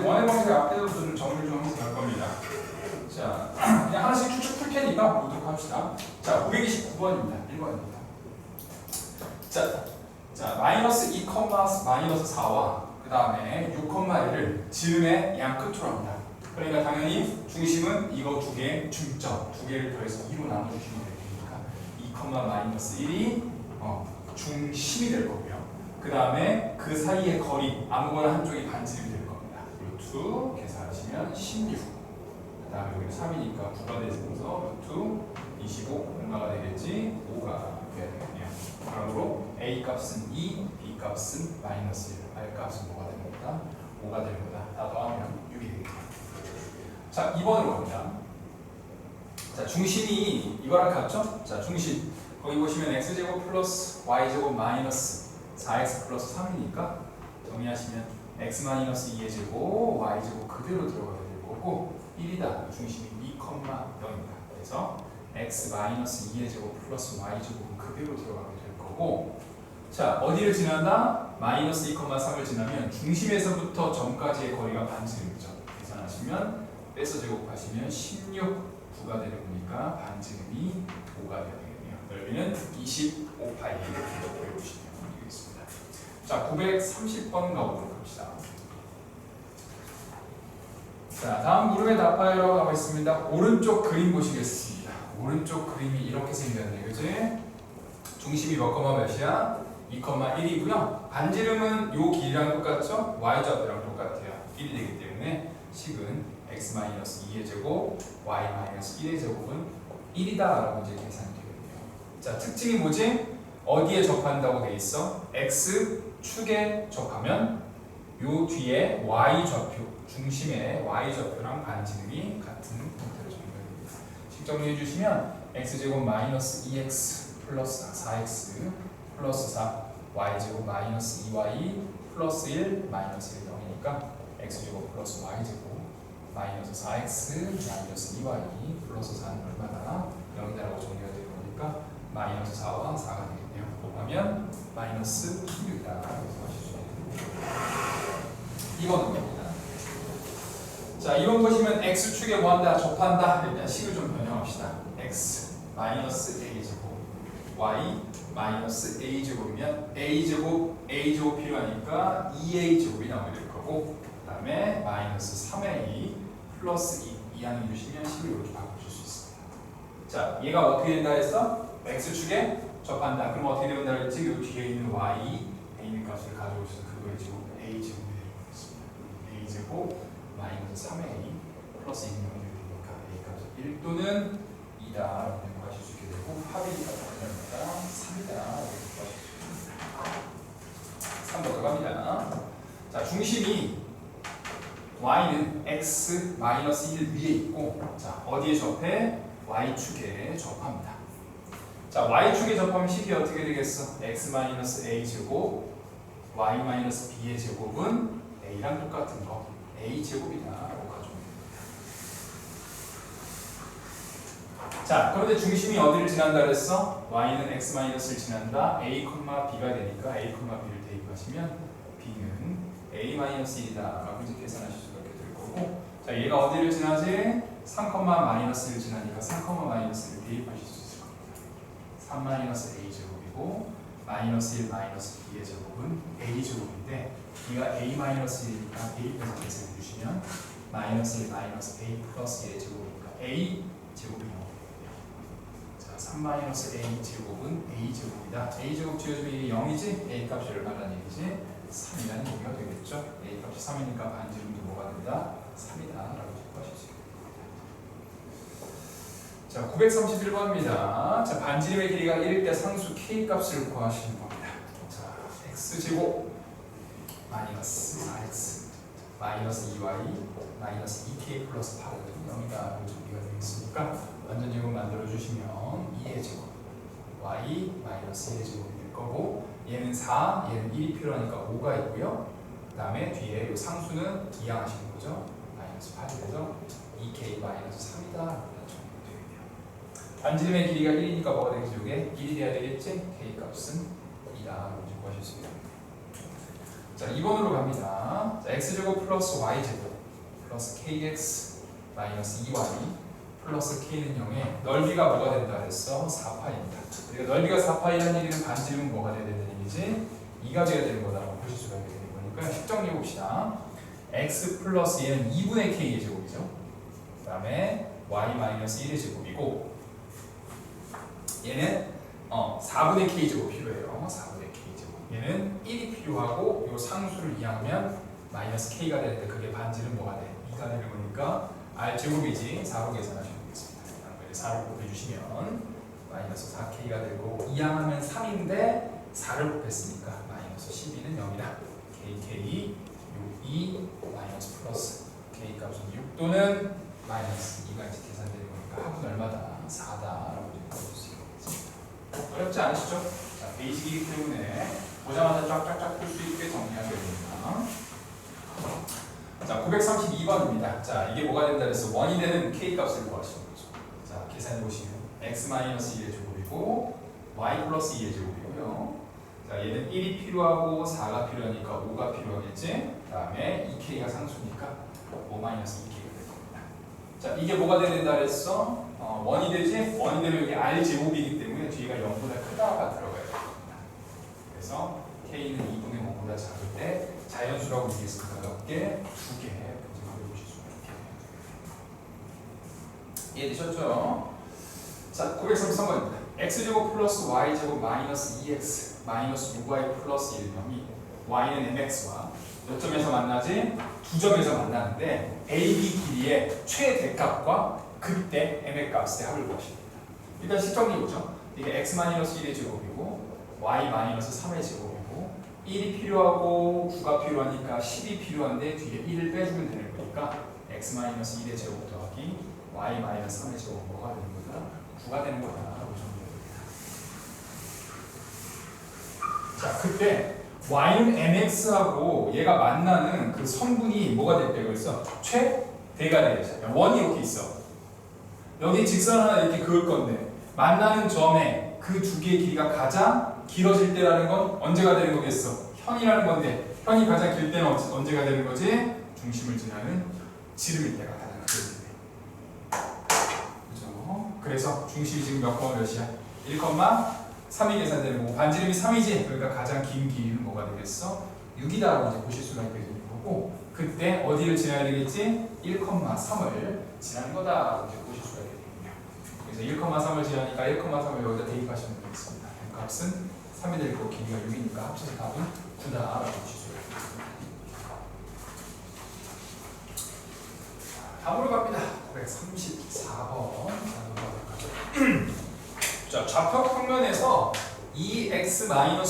원의 방식 앞에도 좀 정리를 좀 하면서 갈 겁니다. 자, 그냥 하나씩 쭉쭉 풀 테니까 보도록 합시다. 자, 929번입니다. 1번입니다. 자, 마이너스 2, 마이너스 4와 그 다음에 6,1을 지름의 양 끝으로 합니다. 그러니까 당연히 중심은 이거 두 개, 중점 두 개를 더해서 2로 나눠주시면 되니까 2, 마이너스 1이 중심이 될 거고요. 그 다음에 그 사이의 거리 아무거나 한쪽이 반지름이 될 겁니다. 루트 계산하시면 16. 그 다음에 여기 3이니까 9가 되면서 루트 25 얼마가 되겠지? 5가 돼야 되겠네요. 그러므로 A 값은 2, B 값은 마이너스 1, R 값은 뭐가 됩니다? 5가 되는 거다. 다 더하면 6이 되겠네요. 자, 2번으로 갑니다. 자, 중심이 이거랑 같죠? 자, 중심 거기 보시면 x제곱 플러스 y제곱 마이너스 4x 플러스 3이니까 정리하시면 x 마이너스 2의 제곱 y제곱 그대로 들어가게 될 거고 1이다. 중심이 2,0입니다. 그래서 x 마이너스 2의 제곱 플러스 y제곱은 그대로 들어가게 될 거고 자, 어디를 지난다? 마이너스 2,3을 지나면 중심에서부터 점까지의 거리가 반지름이죠. 계산하시면 빼서 제곱하시면 16 9가 되는 거니까 반지름이 5가 되네요. 넓이는 25파이 이렇게 보여주시면 되겠습니다. 자, 930번 가보도록 합시다. 자, 다음 물음에 답하여라고 하고 있습니다. 오른쪽 그림 보시겠습니다. 오른쪽 그림이 이렇게 생겼네, 그지? 중심이 몇 컴마 몇이야? 2,1이고요. 반지름은 요 길이랑 똑같죠? y좌표랑 똑같아요. 1이 되기 때문에 식은 x-2의 제곱, y-1의 제곱은 1이다 라고 이제 계산이 되거든요. 자, 특징이 뭐지? 어디에 접한다고 돼 있어? x축에 접하면 요 뒤에 y좌표, 중심의 y좌표랑 반지름이 같은 형태로 정리됩니다. 식 정리해 주시면 x제곱 마이너스 2x 플러스 4x 플러스 4 y제곱 마이너스 2y 플러스 1 마이너스 1 0이니까 x제곱 플러스 y제곱 마이너스 4x 마이너스 2y 플러스 4는 얼마나 0이다라고 정리가 되는 거니까 마이너스 4와 4가 되겠네요. 곱하면 마이너스 16이다. 그래서 하시죠. 2번은 됩니다. 자, 2번 보시면 x축에 뭐한다? 접한다. 일단 식을 좀 변형합시다. x 마이너스 a제곱 y 마이너스 a제곱이면 a제곱 필요하니까 2a제곱이 나오게 될 거고 그 다음에 마이너스 3a 플러스 2 안에 주시면 식을 이렇게 바꾸실 수 있습니다. 자, 얘가 어떻게 된다 했어? x축에 접한다. 그럼 어떻게 된다 했지? 요 뒤에 있는 y a는 값을 가져오셔서 그거의 제곱 a제곱이 되겠습니다. a제곱 마이너스 3a 플러스 2는 0이 되니까 a 값을 1 또는 2다 라고 하실 수 있게 되고 합의가 됩니다. 3이다 라고 하실 수 있습니다. 3번 들어갑니다. 자, 중심이 y는 x 마이너스 1 위에 있고 자, 어디에 접해? y축에 접합니다. 자, y축에 접하면 식이 어떻게 되겠어? x 마이너스 a 제곱 y 마이너스 b의 제곱은 a랑 똑같은 거 a 제곱이다 라고 가져옵니다. 자, 그런데 중심이 어디를 지난다 그랬어? y는 x 마이너스를 지난다. a, b가 되니까 a, b를 대입하시면 b는 a-1이다 라고 이제 계산하실 수가 있게 될 거고 자, 얘가 어디를 지나지? 3, 마이너스를 지나니까 3, 마이너스를 대입하실 수 있을 겁니다. 3 마이너스 a 제곱이고 마이너스 1 마이너스 b의 제곱은 a 제곱인데 b가 a 마이너스 1이니까 대입해서 계산해 주시면 마이너스 1 마이너스 a 플러스 1의 제곱이니까 a 제곱이 나오거든요. 자, 3 마이너스 a 제곱은 a 제곱이다. a 제곱 지어주면 이게 0이지? a 값이 얼마라는 얘기지? 3이라는 얘기가 되겠죠. a 값이 3이니까 반지름도 뭐가 된다? 3이다 라고 하실 수 있습니다. 자, 931번입니다. 자, 반지름의 길이가 1일 때 상수 k 값을 구하시는 겁니다. 자, x제곱 마이너스 4x 마이너스 2y 마이너스 2k 플러스 8은 0이다 라고 정리가 되겠으니까 완전 제곱 만들어 주시면 2의 제곱 y 마이너스 1의 제곱이 될 거고 얘는 4, 얘는 1이 필요하니까 5가 있고요. 그 다음에 뒤에 이 상수는 이항하시는 거죠. 마이너스 8이 돼서 2k 마이너스 3이다 라고 정리되겠네요. 반지름의 길이가 1이니까 뭐가 되겠지? 이게 1이 돼야 되겠지? k 값은 2다 라고 구하실 수 있습니다. 자, 2번으로 갑니다. 자, x제곱 플러스 y제곱 플러스 kx 마이너스 2y 플러스 k는 0에 넓이가 뭐가 된다 그랬어? 4파입니다. 그러니까 넓이가 4파이라는 얘기는 반지름은 뭐가 돼야 된다는 얘기지? 2가 돼야 되는 거다라고 보실 수가 있게 되는 거니까 식정리 봅시다. x 플러스 얘는 2분의 k의 제곱이죠. 그 다음에 y 마이너스 1의 제곱이고 얘는 4분의 k 제곱 필요해요. 4분의 k 제곱. 얘는 1이 필요하고 이 상수를 이항하면 마이너스 k가 되는데 그게 반지름 뭐가 돼? 2가 되는 거니까 r 제곱이지 4로 계산하시면 되겠습니다. 4를 곱해주시면 마이너스 4k가 되고 이항하면 3인데 4를 곱했으니까 마이너스 12는 0이다. kk 6, 2 마이너스 플러스 k 값은 6 또는 마이너스 2가 이제 계산되는 거니까 합은 얼마다? 4다라고 볼 수 있겠습니다. 어렵지 않으시죠? 자, 베이직이기 때문에 보자마자 쫙쫙쫙 풀 수 있게 정리하셔야 됩니다. 자, 932번입니다. 자, 이게 뭐가 된다 그래서 원이 되는 k 값을 구하시는 거죠. 자, 계산해 보시면 x 마이너스 2의 제곱이고 y 플러스 2의 제곱이고요. 자, 얘는 1이 필요하고 4가 필요하니까 5가 필요하겠지. 그 다음에 2k가 상수니까 5 마이너스 2k가 될 겁니다. 자, 이게 뭐가 된다 그랬어? 원이 되지? 원이 되면 이게 r 제곱이기 때문에 뒤가 0보다 크다가 들어가야 됩니다. 그래서 k는 2분의 0보다 작을 때 자연수라고 얘기했으니까 몇개? 2개 변증하게 보실 수가 있게 이해되셨죠? 자, 933번입니다. x제곱 플러스 y제곱 마이너스 2x 마이너스 6y 플러스 1명이 y는 mx와 몇 점에서 만나지? 두 점에서 만나는데 a, b 길이의 최대값과 그때 m의 값의 합을 구하십니다. 일단 식정리 보죠. 이게 x 마이너스 1의 제곱이고 y 마이너스 3의 제곱이고 1이 필요하고 9가 필요하니까 10이 필요한데 뒤에 1을 빼주면 되는 거니까 x 마이너스 1의 제곱 더하기 y 마이너스 3의 제곱 뭐가 되는 거다? 9가 되는 거다라고 정리해줍니다. 자, 그때 y는 mx하고 얘가 만나는 그 성분이 뭐가 됐대 그래서 최대가 되겠죠. 원이 이렇게 있어. 여기 직선 하나 이렇게 그을 건데 만나는 점에 그 두 개의 길이가 가장 길어질 때라는 건 언제가 되는 거겠어? 현이라는 건데 현이 가장 길 때는 언제가 되는 거지? 중심을 지나는 지름일 때가 가장 크게 그죠? 그래서 중심이 지금 몇 번 몇이야? 1,3이 계산되는 거고 반지름이 3이지? 그러니까 가장 긴 길이는 뭐가 되겠어? 6이다라고 이제 보실 수가 있게 되는 거고 그때 어디를 지나야 되겠지? 1,3을 지나는 거다라고 이제 보실 수가 있겠군요. 그래서 1,3을 지나니까 1,3을 여기다 대입하시면 되겠습니다. 값은 3이 될 거고 길이가 6이니까 합쳐서 답은 9다라고 보실 수가 있겠습니다. 다음으로 갑니다. 934번. 자, 좌표 평면에서 2x-y는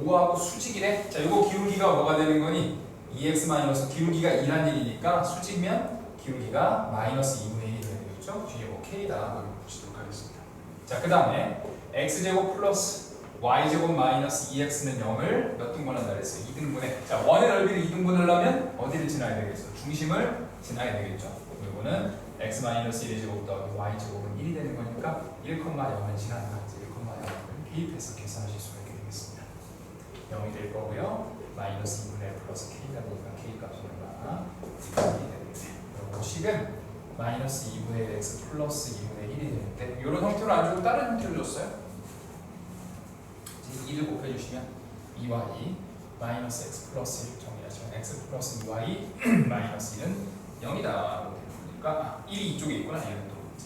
5하고 수직이래. 자, 이거 기울기가 뭐가 되는 거니? 2x- 기울기가 2란 얘기니까 수직면 기울기가 마이너스 2분의 1이 되겠죠? 뒤에 뭐 k다 보시도록 하겠습니다. 자, 그 다음에 x제곱 플러스 y제곱 마이너스 2x는 0을 몇 등분 한다 그랬어요? 2등분해. 자, 원의 넓이를 2등분을 하면 어디를 지나야 되겠어? 중심을 지나야 되겠죠. 이거는 x-1의 제곱 더하기 y제곱은 1이 되는 거니까 1,0을 지나는 값 1,0을 대입해서 계산하실 수가 있게 되겠습니다. 0이 될 거고요. 마이너스 2분의 플러스 k가 되니까 k 값은 얼마? 2분의 1이 되겠네요. 그리고 식은 마이너스 2분의 x 플러스 2분의 1이 되는데 이런 형태로 안 주고 다른 형태로 줬어요. 2를 곱해주시면 2y 마이너스 x 플러스 1 정리하시면 x 플러스 2y 마이너스 1은 0이다. 그러니까 1이 이쪽에 있구나. 얘는 또 그렇지?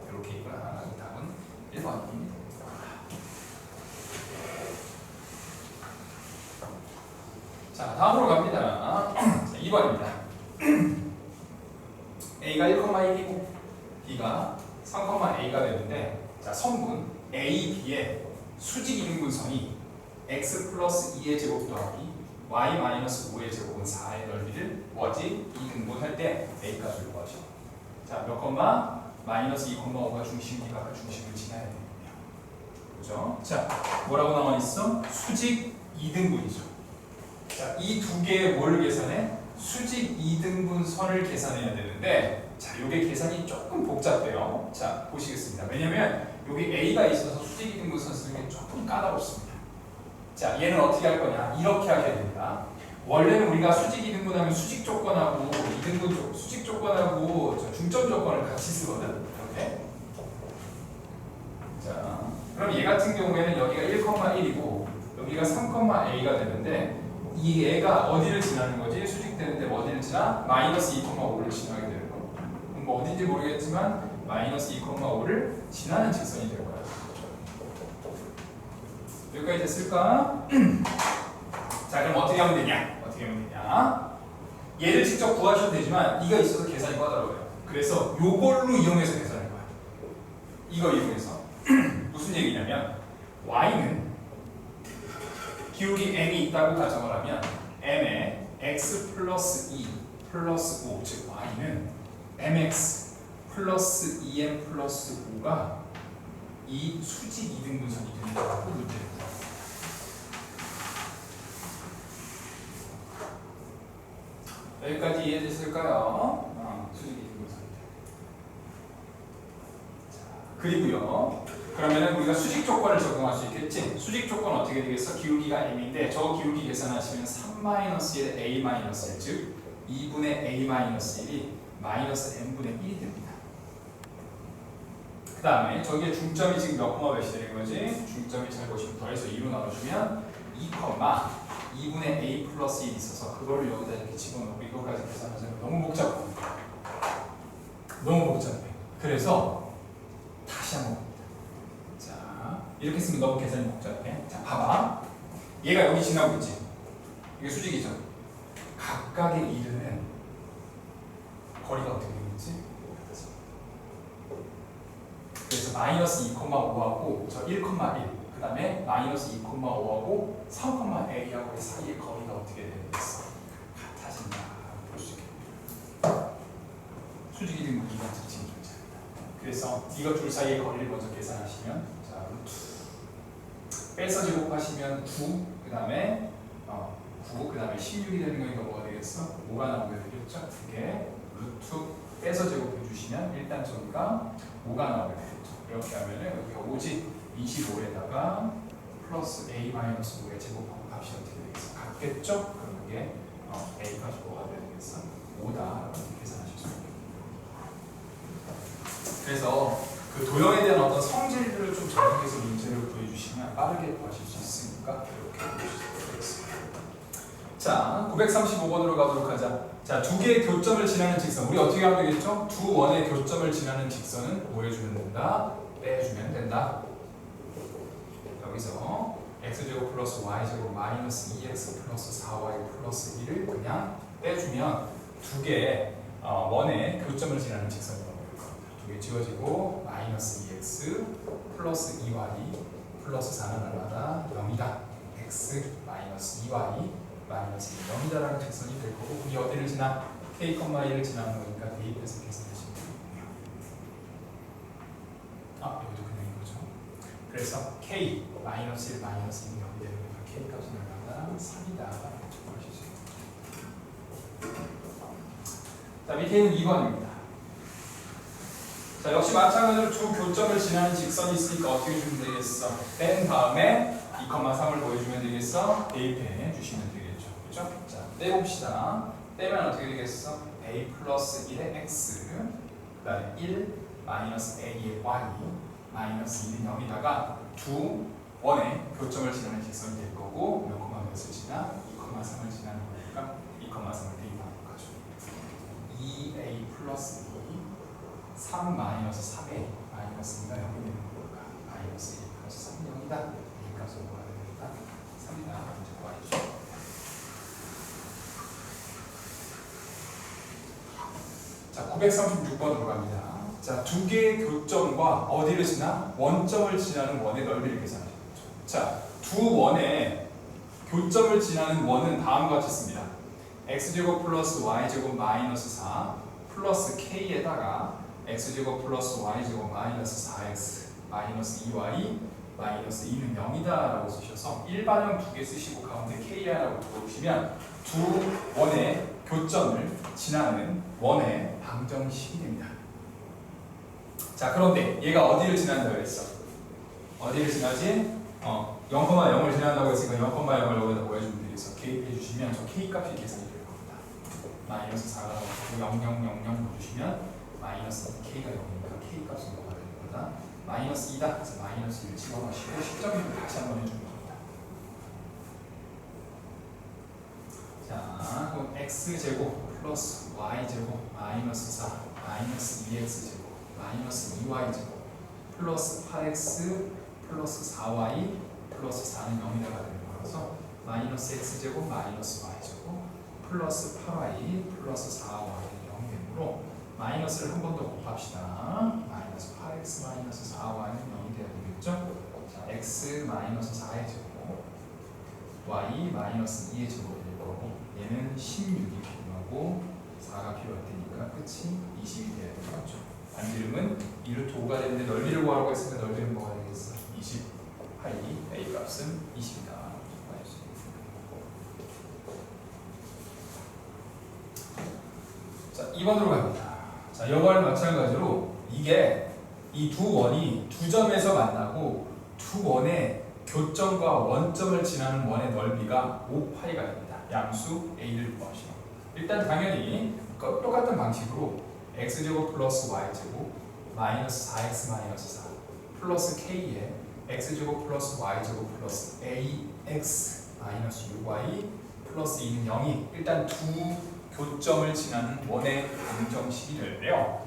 이렇게 있구나. 이 답은 1번입니다. 자, 다음으로 갑니다. 2번입니다. a가 1,1이고 b가 3,a가 되는데 자, 성분 a, b의 수직 이등분선이 x 플러스 2의 제곱 더하기 y 마이너스 5의 제곱은 4의 넓이를 뭐지? 이등분할 때 a 값을 구하셔. 자, 몇 콤마? 마이너스 2,5가 중심이니까 그 중심을 지나야 되거든요. 그죠? 자, 뭐라고 나와 있어? 수직 이등분이죠. 자, 이 두 개의 뭘 계산해? 수직 이등분선을 계산해야 되는데 자, 요게 계산이 조금 복잡해요. 자, 보시겠습니다. 왜냐면 여기 a가 있어서 수직 이등분선 쓰는 게 조금 까다롭습니다. 자, 얘는 어떻게 할 거냐? 이렇게 하게 됩니다. 원래는 우리가 수직 이등분하면 수직 조건하고 이 이등분 수직 조건하고 중점 조건을 같이 쓰거든. 이렇게. 자, 그럼 얘 같은 경우에는 여기가 1,1이고 여기가 3,a가 되는데 이 애가 어디를 지나는 거지? 수직되는데 어디를 지나? 마이너스 2,5를 지나게 되는 거. 뭐 어딘지 모르겠지만 마이너스 2,5를 지나는 직선이 될 거야. 여기까지 됐을까? 자, 그럼 어떻게 하면 되냐? 얘를 직접 구하셔도 되지만 이가 있어서 계산이 까다로워요. 그래서 요걸로 이용해서 계산할 거야. 이거 이용해서 무슨 얘기냐면 y는 기울기 m이 있다고 가정을 하면 m에 x 플러스 2 플러스 5, 즉 y는 mx 플러스 2m 플러스 5가 이 수직 이등분선이 된다고 문제를 풀어. 여기까지 이해되실까요? 수직 이등분선입니다. 그리고요. 그러면은 우리가 수직 조건을 적용할 수 있겠지? 수직 조건 어떻게 되겠어? 기울기가 m인데 저 기울기 계산하시면 3-1 a-1 즉 2분의 a-1이 마이너스 n분의 1이 됩니다. 그 다음에 저기에 중점이 지금 몇 콤마 몇이 되는 거지? 중점이 잘 보시면 더해서 2로 나눠주면 2,2분의 a 플러스 1이 있어서 그거를 여기다 이렇게 집어넣고 이거까지 계산하자면 너무 복잡해. 너무 복잡해. 그래서 다시 한번 봅니다. 자, 이렇게 쓰면 너무 계산이 복잡해. 자, 봐봐. 얘가 여기 지나고 있지? 이게 수직이죠? 각각의 이르는 거리가 어떻게 되겠지? 그래서 마이너스 2,5하고 저 1,1 그 다음에 마이너스 2,5하고 3,a하고의 사이의 거리가 어떻게 되겠어? 같아진다 볼 수 있겠다. 수직이 된 무기가 특징이 존재합니다. 그래서 이것 둘 사이의 거리를 먼저 계산하시면 자 루트 빼서 제곱하시면 9 그 다음에 9 그 다음에 16이 되는 거니까 뭐가 되겠어? 5가 나오게 되겠죠? 그게 루트 빼서 제곱해 주시면 일단 저기가 5가 나오게 되겠죠. 이렇게 하면은 여기가 5지 25에다가 플러스 a-5의 제곱하고 값이 어떻게 되겠어? 같겠죠? 그럼 그게 a까지 뭐가 되겠어? 5다 이렇게 계산하실 수 있습니다. 그래서 그 도형에 대한 어떤 성질들을 좀 적용해서 문제를 구해주시면 빠르게 구하실 수 있으니까 이렇게 보시면 되겠습니다. 자, 935번으로 가도록 하자. 자, 두 개의 교점을 지나는 직선. 우리 어떻게 하면 되겠죠? 두 원의 교점을 지나는 직선은 뭐 해주면 된다? 빼주면 된다. 여기서 x제곱 플러스 y제곱 마이너스 2x 플러스 4y 플러스 1을 그냥 빼주면 두 개의 원의 교점을 지나는 직선이라고 할 겁니다. 두 개 지워지고 마이너스 2x 플러스 2y 플러스 4는 얼마다? 0이다. x 마이너스 2y 마이너스 0이다라는 직선이 될 거고 그게 어디를 지나? k,1을 지나는 거니까 대입해서 계산하시면 됩니다. 여기도 그냥 이거죠. 그래서 k 마이너스 1 마이너스 2는 0이 되는 거니까 k 값은 얼마나? 3이다. 자, 밑에 있는 2번입니다. 자, 역시 마찬가지로 두 교점을 지나는 직선이 있으니까 어떻게 주면 되겠어? 뺀 다음에 2,3을 보여주면 되겠어? 대입해 주시면 되겠죠. 그렇죠? 자, 떼봅시다. 떼면 어떻게 되겠어? a 플러스 1의 x 그 다음에 1 마이너스 a의 y 마이너스 1은 0이다가 두 원의 교점을 지나는 직선이 될 거고 몇 콤마 몇을 지나? 2,3을 지나는 거니까 2,3을 대입하는 거죠. 2a 플러스 2 3 마이너스 3a 마이너스 2가 0이 되는 거니까 마이너스 1 플러스 3은 0이다. 이 값은 뭐가 됩니까? 3이다. 이제 구하시죠. 자, 936번으로 갑니다. 자, 두 개의 교점과 어디를 지나? 원점을 지나는 원의 넓이를 계산하는 거죠. 자, 두 원의 교점을 지나는 원은 다음과 같이 씁니다. x제곱 플러스 y제곱 마이너스 4 플러스 k에다가 x제곱 플러스 y제곱 마이너스 4x 마이너스 2y 마이너스 2는 0이다 라고 쓰셔서 일반형 두 개 쓰시고 가운데 k라고 적어주시면 두 원의 교점을 지나는 원의 방정식이 됩니다. 자, 그런데 얘가 어디를 지난다고 했어? 어디를 지나지? 0,0을 지난다고 했으니까 0,0을 여기다 보여주면 되겠어. 개입해 주시면 저 k 값이 계산이 될 겁니다. 마이너스 4가 나오고 0000 넣어주시면 마이너스 2k가 0이니까 k 값은 뭐가 되는 거다? 마이너스 2다. 그래서 마이너스 1 집어넣으시고 10점을 다시 한번 해주는 겁니다. 자, 그럼 x제곱 플러스 y제곱 마이너스 4 마이너스 2x제곱 마이너스 2y제곱 플러스 8x 플러스 4y 플러스 4는 0이다가 되는 거라서 마이너스 x제곱 마이너스 y제곱 플러스 8y 플러스 4y는 0이 되므로 마이너스를 한 번 더 곱합시다. 마이너스 8x 마이너스 4y는 0이 되어야 되겠죠? 자, x 마이너스 4의 제곱 y 마이너스 2의 제곱이 될 거고 얘는 16이 필요하고 4가 필요할 테니까 끝이 20이 돼야 되겠죠? 반지름은 2루트 5가 되는데 넓이를 구하라고 했으니까 넓이는 뭐가 되겠어? 28이 a 값은 20이다. 자, 2번으로 갑니다. 자, 이번은 마찬가지로 이게 이 두 원이 두 점에서 만나고 두 원의 교점과 원점을 지나는 원의 넓이가 5파이가 됩니다. 양수 a를 구하시면 일단 당연히 똑같은 방식으로 x제곱 플러스 y제곱 마이너스 4x 마이너스 4 플러스 k에 x제곱 플러스 y제곱 플러스 ax 마이너스 6y 플러스 2는 0이 일단 두 교점을 지나는 원의 방정식이 되는데요.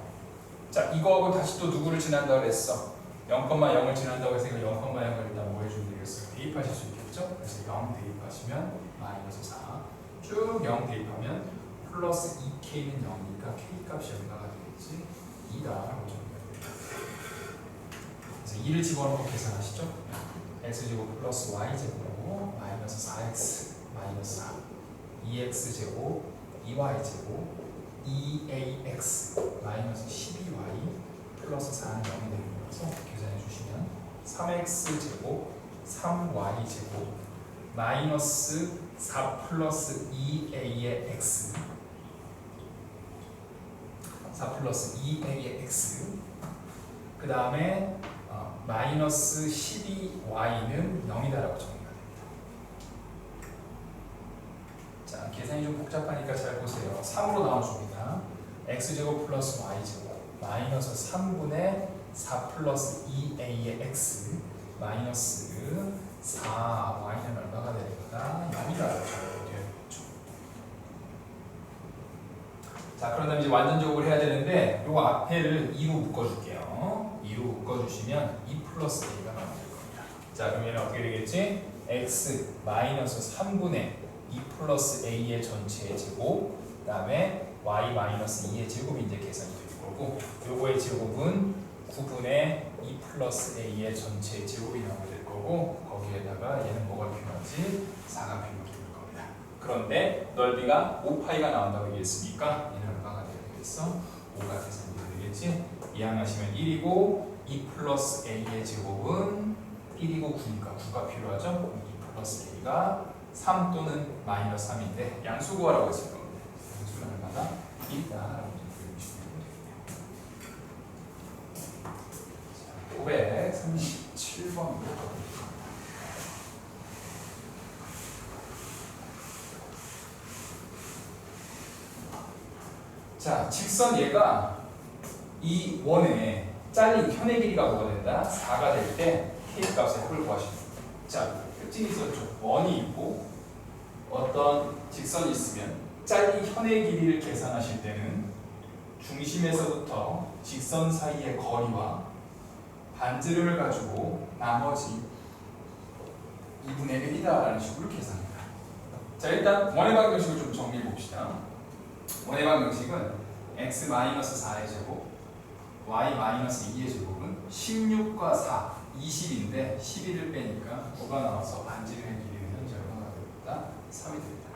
자, 이거하고 다시 또 누구를 지난다고 했어? 0,0을 지난다고 했으니까 0,0을 일단 뭐 해주면 되겠어요? 대입하실 수 있겠죠? 그래서 0 대입하시면 마이너스 4 쭉 0 대입하면 플러스 2k는 0이니까 k 값이 얼마가 되겠지? 2다라고 정리합니다. 그래서 2를 집어넣고 계산하시죠? x제곱 플러스 y제곱 마이너스 4x 마이너스 4 2x제곱 2y제곱 2ax 마이너스 12y 플러스 4는 0이 되는 거라서 계산해 주시면 3x제곱 3y제곱 마이너스 4 플러스 2a의 x 4 플러스 2a의 x 그 다음에 마이너스 12y는 0이다라고 정리가 됩니다. 자, 계산이 좀 복잡하니까 잘 보세요. 3으로 나눠줍니다. x제곱 플러스 y제곱 마이너스 3분의 4 플러스 2a의 x 마이너스 4y는 얼마가 되는 거다? 0이다라고 정리가 되었죠. 자, 그러면 이제 완전적으로 해야 되는데 요 앞에를 2로 묶어줄게요. 2로 묶어주시면 2 플러스 a가 나올 겁니다. 자, 그러면 어떻게 되겠지? x 마이너스 3분의 2 플러스 a의 전체의 제곱 그 다음에 y 마이너스 2의 제곱이 이제 계산이 될 거고 요거의 제곱은 9분의 2 플러스 a의 전체의 제곱이 나오게 될 거고 거기에다가 얘는 뭐가 필요하지? 4가 필요할 겁니다. 그런데 넓이가 5파이가 나온다고 얘기했으니까 얘는 얼마가 돼야 되겠어? 5가 계산이 되겠지? 이항하시면 1이고 2 플러스 a의 제곱은 1이고 9니까 9가 필요하죠? 2 플러스 a가 3 또는 마이너스 3인데 양수 구하라고 했을 겁니다. 양수는 얼마나? 1다라고 되겠네요. 537번으로 가볼게요. 자, 직선 얘가 이 원의 잘린 현의 길이가 뭐가 된다? 4가 될 때 k 값의 합을 구하시면 됩니다. 자, 특징이 있었죠. 원이 있고 어떤 직선이 있으면 잘린 현의 길이를 계산하실 때는 중심에서부터 직선 사이의 거리와 반지름을 가지고 나머지 2분의 1이다라는 식으로 계산합니다. 자, 일단 원의 방정식을 좀 정리해 봅시다. 원의 방정식은 x-4의 제곱 y-2의 제곱은 16과 4 20인데 11을 빼니까 9가 나와서 반지름의 길이는 현재 얼마가 됩니다? 3이 됩니다.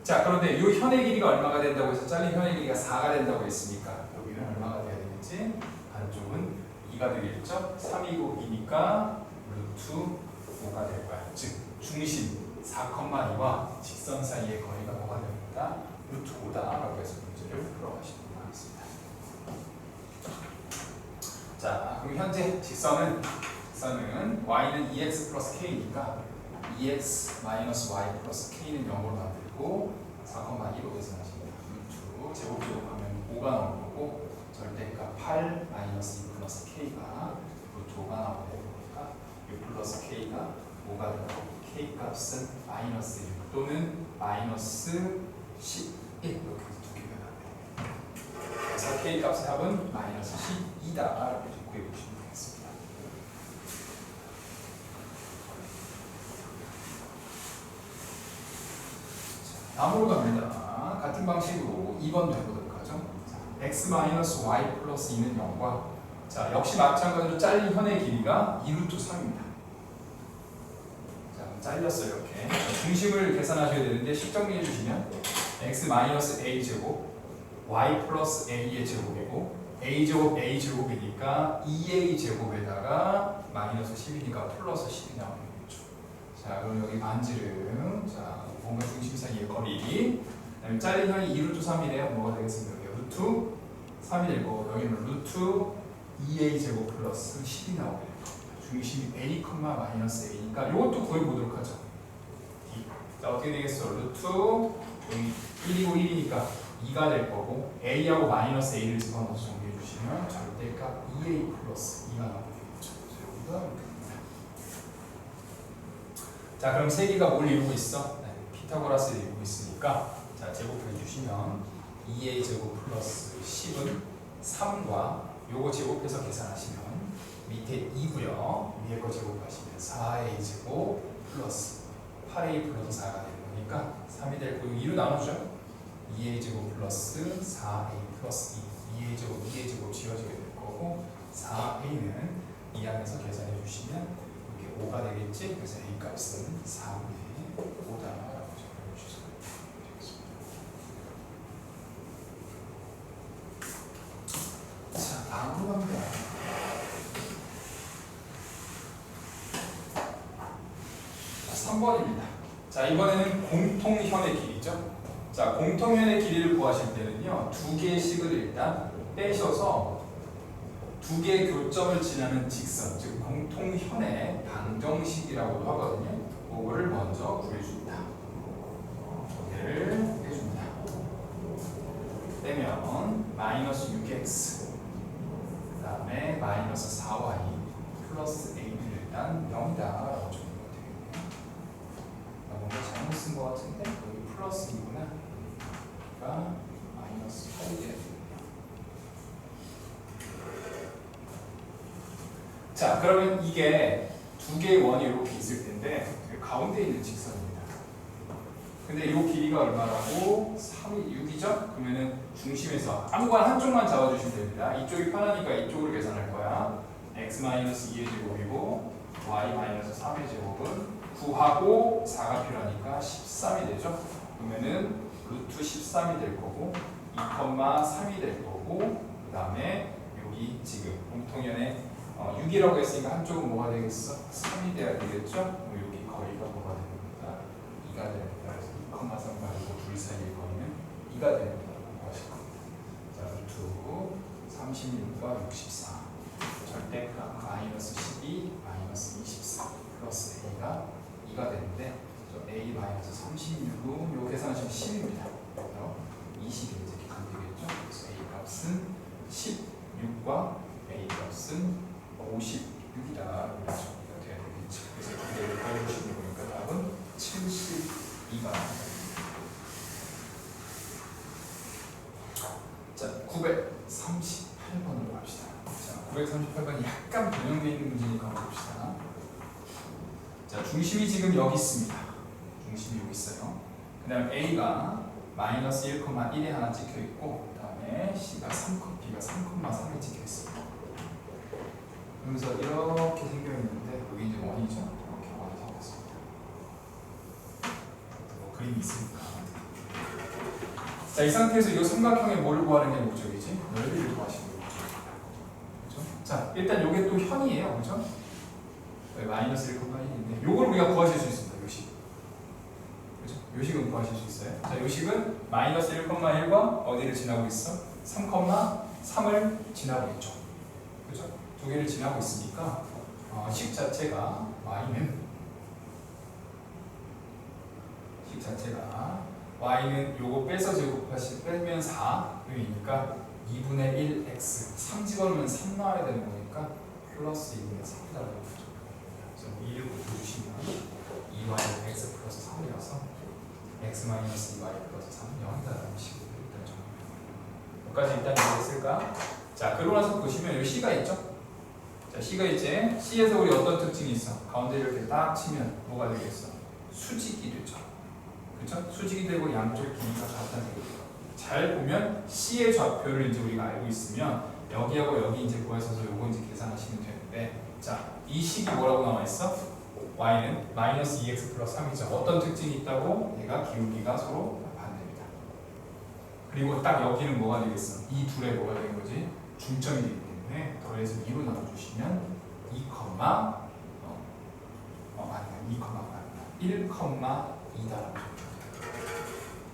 자, 그런데 이 현의 길이가 얼마가 된다고 해서 잘린 현의 길이가 4가 된다고 했으니까 여기는 얼마가 돼야 되겠지? 반쪽은 2가 되겠죠? 3이고 2니까 루트 5가 될 거야. 즉 중심 4,2와 직선 사이의 거리가 뭐가 됩니다? 루트 5다라고 해서 문제를 풀어가시도록 하겠습니다. 자, 그럼 현재 직선은 y는 2x 플러스 k니까 2x 마이너스 y 플러스 k는 0으로 만들고 4,2로 계산하십니다. 루트 제곱하면 5가 나올 거고 절대값 8 마이너스 2 플러스 k가 루트 5가 나오게 되니까 6 플러스 k가 5가 되고 k 값은 마이너스 1 또는 마이너스 11 이렇게 두 개가 나와요. 그래서 k 값의 답은 마이너스 12다 이렇게 구해보시면 되겠습니다. 다음으로 갑니다. 같은 방식으로 2번도 해보도록 하죠. x-y 플러스 2는 0과 자 역시 마찬가지로 잘린 현의 길이가 2루트 3입니다. 자 잘렸어요 이렇게. 중심을 계산하셔야 되는데 식 정리해 주시면 x-a 제곱 y 플러스 a의 제곱이고 a 제곱 a 제곱이니까 2a 제곱에다가 마이너스 10이니까 플러스 10이 나오는 거죠. 자 그럼 여기 반지름 자 뭔가 중심 사이의 거리 그다음에 잘린 현이 2루트 3이래요. 뭐가 되겠습니까? 여기 루트 3이 될 거고 여기는 루트 2a 제곱 플러스 10이 나오게 될 겁니다. 중심이 a, 마이너스 a니까 이것도 구해보도록 하죠. 자 어떻게 되겠어? 루트 여기 1이고 1이니까 2가 될 거고 a하고 마이너스 a를 집어넣어서 정리해 주시면 절대값 2a 플러스 2가 나오게 되겠죠. 여기가 이렇게 됩니다. 자 그럼 세 개가 뭘 이루고 있어? 피타고라스를 이루고 있으니까 자 제곱해 주시면 2a 제곱 플러스 10은 3과 요거 제곱해서 계산하시면 밑에 2고요 위에 거 제곱하시면 4a 제곱 플러스 8a 플러스 4가 되는 거니까 3이 될 거고 2로 나누죠. 2a 제곱 플러스 4a 플러스 2 2a 제곱 2a 제곱 지워지게 될 거고 4a는 이 안에서 계산해 주시면 이렇게 5가 되겠지. 그래서 a 값은 3의 5다. 다음으로 갑니다. 자, 3번입니다. 자, 이번에는 공통현의 길이죠. 자, 공통현의 길이를 구하실 때는요, 두 개의 식을 일단 빼셔서 두 개의 교점을 지나는 직선, 즉 공통현의 방정식이라고도 하거든요. 그거를 먼저 구해줍니다. 얘를 해줍니다. 빼면 마이너스 6x 그 다음에 마이너스 4y 플러스 a는 일단 0이다 라고 적으면 되겠네요. 뭔가 잘못 쓴 것 같은데 여기 플러스 2구나. 그러니까 마이너스 8이 되겠네요. 자 그러면 이게 두 개의 원이 이렇게 있을 텐데 가운데 있는 직선입니다. 근데 이 길이가 얼마라고? 3이 6이죠? 그러면은 중심에서 아무거나 한쪽만 잡아주시면 됩니다. 이쪽이 편하니까 이쪽으로 계산할 거야. x-2의 제곱이고 y-3의 제곱은 9하고 4가 필요하니까 13이 되죠? 그러면은 루트 13이 될 거고 2,3이 될 거고 그 다음에 여기 지금 공통연에 6이라고 했으니까 한쪽은 뭐가 되겠어? 3이 돼야 되겠죠? 그럼 여기 거리가 뭐가 됩니다? 2가 됩니다. 2,3 말고 둘 사이의 거리는 2가 됩니다. 하실 겁니다. 자, 루트 36과 64 절대값 마이너스 12 마이너스 24 플러스 a가 2가 되는데 a 마이너스 36은 요 계산하시면 10입니다. 그래서 20이 이렇게 되겠죠. 그래서 a 값은 16과 a 값은 56이다. 이렇게 정리가 돼야 되겠죠. 그래서 두 개를 더해보시는 거니까 답은 72가 나옵니다. 자, 938번으로 갑시다. 자, 938번 약간 변형되어 있는 문제니까 한번 봅시다. 자, 중심이 지금 여기 있습니다. 중심이 여기 있어요. 그 다음 A가 마이너스 1,1에 하나 찍혀 있고, 그 다음에 C가 3, B가 3,3에 찍혀 있습니다. 그러면서 이렇게 생겨 있는데, 여기 이제 원이죠? 이렇게 원이 생겼습니다. 뭐 그림이 있으니까. 자, 이 상태에서 이 삼각형의 뭘 구하는 게 목적이지? 넓이를 구하시는 게 목적입니다. 그렇죠? 자, 일단 이게 또 현이에요. 그렇죠? 마이너스 1,1인데 요걸 우리가 구하실 수 있습니다. 요식. 그렇죠? 요식은 구하실 수 있어요. 자, 요식은 마이너스 1,1과 어디를 지나고 있어? 3,3을 지나고 있죠. 그렇죠? 두 개를 지나고 있으니까 식 자체가 y는 식 자체가 y는 요거 빼서 빼면 4이니까 2분의 1x 3 집어넣으면 3 나와야 되는 거니까 플러스 2분의 3이라고 보죠. 그래서 2를 곱해주시면 2y x 플러스 3이라서 x 마이너스 2y 플러스 3 0이다라는 식으로 일단 정리해요. 여기까지 일단 이해됐을까? 자, 그러고 나서 보시면 여기 C가 있죠? 자, C가 있지? C에서 우리 어떤 특징이 있어? 가운데 이렇게 딱 치면 뭐가 되겠어? 수직이 되죠. 그렇죠? 수직이 되고 양쪽 길이가 같다는 얘기예요. 잘 보면 C의 좌표를 이제 우리가 알고 있으면 여기하고 여기 이제 구하셔서 요거 이제 계산하시면 되는데, 자, 이 식이 뭐라고 나와 있어? y는 마이너스 2x 플러스 3이죠. 어떤 특징이 있다고? 얘가 기울기가 서로 반대입니다. 그리고 딱 여기는 뭐가 되겠어? 이 둘의 뭐가 되는 거지? 중점이 되기 때문에 더해서 2로 나눠주시면 1,2다라고.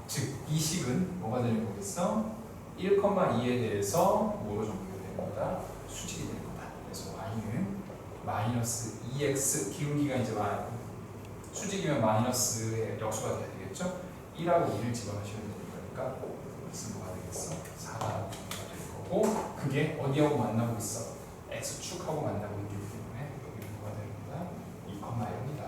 즉, 이 식은 뭐가 되는 거겠어? 1,2에 대해서 뭐로 정리되는 거다? 수직이 되는 거다. 그래서 y는 마이너스 2x, 기울기가 이제 수직이면 마이너스의 역수가 돼야 되겠죠? 1하고 2를 집어넣으시면 되는 거니까 무슨 뭐가 되겠어? 4가 될 거고, 그게 어디하고 만나고 있어? x축하고 만나고 있기 때문에 여기 뭐가 됩니다? 2,0이다.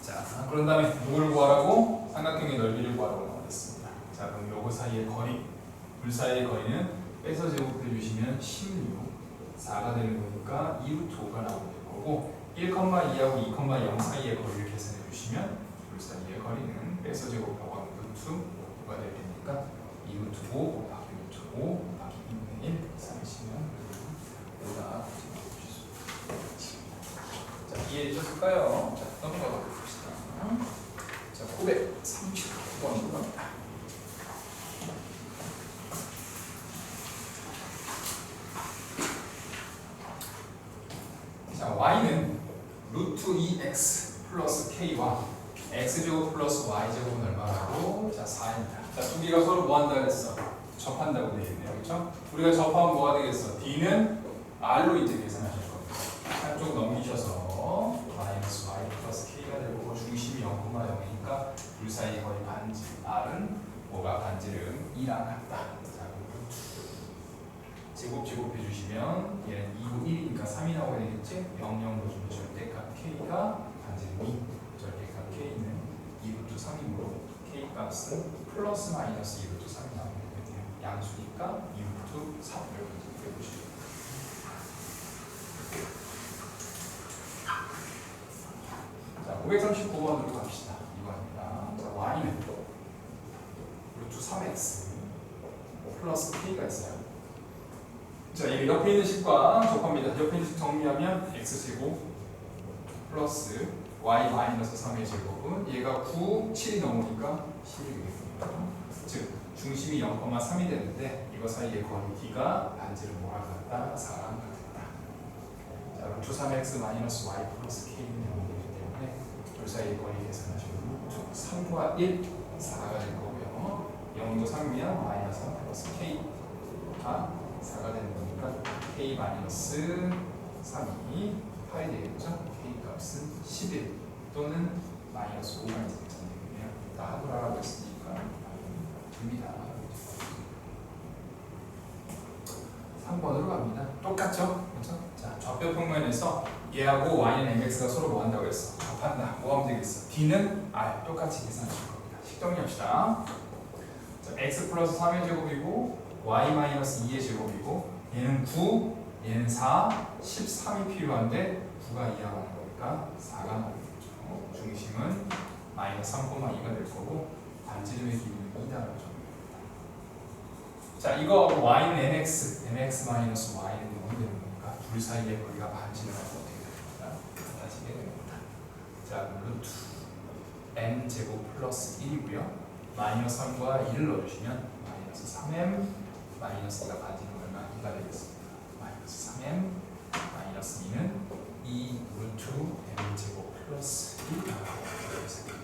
자, 그런 다음에 누구를 구하라고? 삼각형의 넓이를 구하라고 나오겠습니다. 자, 그럼 요거 사이의 거리, 둘 사이의 거리는 빼서 제곱해 주시면 16, 4가 되는 거니까 2루트 5가 나오게 될 거고, 1,2하고 2,0 사이의 거리를 계산해 주시면 둘 사이의 거리는 빼서 제곱하고 루트 5가 될 테니까 2루트 5 곱하기 루트 5 곱하기 2분의 1 계산하시면 5가 자, 이해되셨을까요? 자, 넘어가 봅시다. 자, 939번으로 갑니다. 자, y는 루트 2x 플러스 k와 x제곱 플러스 y제곱은 얼마라고? 자, 4입니다. 자, 두 개가 서로 뭐 한다 그랬어? 접한다고 되어 있네요. 그렇죠? 우리가 접하면 뭐가 되겠어? d는 r로 이제 계산하실 겁니다. 한쪽 넘기셔서 마이너스 y 플러스 k가 되고, 중심이 0,0이니까 둘 사이 거의 반지, r은 뭐가 반지름 2랑 같다. 자, 제곱해 주시면 얘는 2고 1이니까 3이 나오게 되겠지? 0, 0 넣어주면 절대값 k가 반지름 2, 절대값 k는 2루트 3이므로 k 값은 플러스 마이너스 2루트 3이 나오게 되거든요. 양수니까 2루트 3을 빼보시죠. 자, 539번으로 갑시다. 이거입니다. 자, y는 루트 3x 플러스 k가 있어요. 자, 이 옆에 있는 식과 접합니다. 옆에 있는 식 정리하면 x제곱 플러스 y 마이너스 3의 제곱은 얘가 9, 7이 넘으니까 11이 되겠군요. 즉, 중심이 0,3이 되는데 이거 사이의 거리 d가 반지름 뭐랑 같다? 4랑 같다. 자, 루트 3x 마이너스 y 플러스 k는 0이기 때문에 둘 사이의 거리 계산하시면 루트 3과 1, 4가 될 거고요. 0도 3이면 마이너스 3 플러스 k가 4가 되는 거니까 k 마이너스 3이 8이 되겠죠? k 값은 11 또는 마이너스 5가 되겠네요. 다 합을하라고 했으니까 됩니다. 3번으로 갑니다. 똑같죠? 그렇죠? 자, 좌표 평면에서 얘하고 y는 mx가 서로 뭐 한다고 했어? 접한다. 뭐 하면 되겠어? d는 r 똑같이 계산하실 겁니다. 식정리합시다. 자, x 플러스 3의 제곱이고 y 마이너스 2의 제곱이고, 얘는 9, 얘는 4, 13이 필요한데 9가 이하가 나는 거니까 4가 나오겠죠. 중심은 마이너스 3,2가 될 거고, 반지름의 길이는 2다라고 적용합니다. 자, 이거 y는 mx, mx 마이너스 y는 0이 되는 거니까 둘 사이의 거리가 반지름하고 어떻게 됩니다? 같아지게 됩니다. 자, 루트 m 제곱 플러스 1이고요. 마이너스 3과 1을 넣어주시면 마이너스 3m 마이너스가 반지름 얼마? 2가 되겠습니다. 마이너스 3m 마이너스 2는 2 루트 m 제곱 플러스 1이라고 되겠습니다.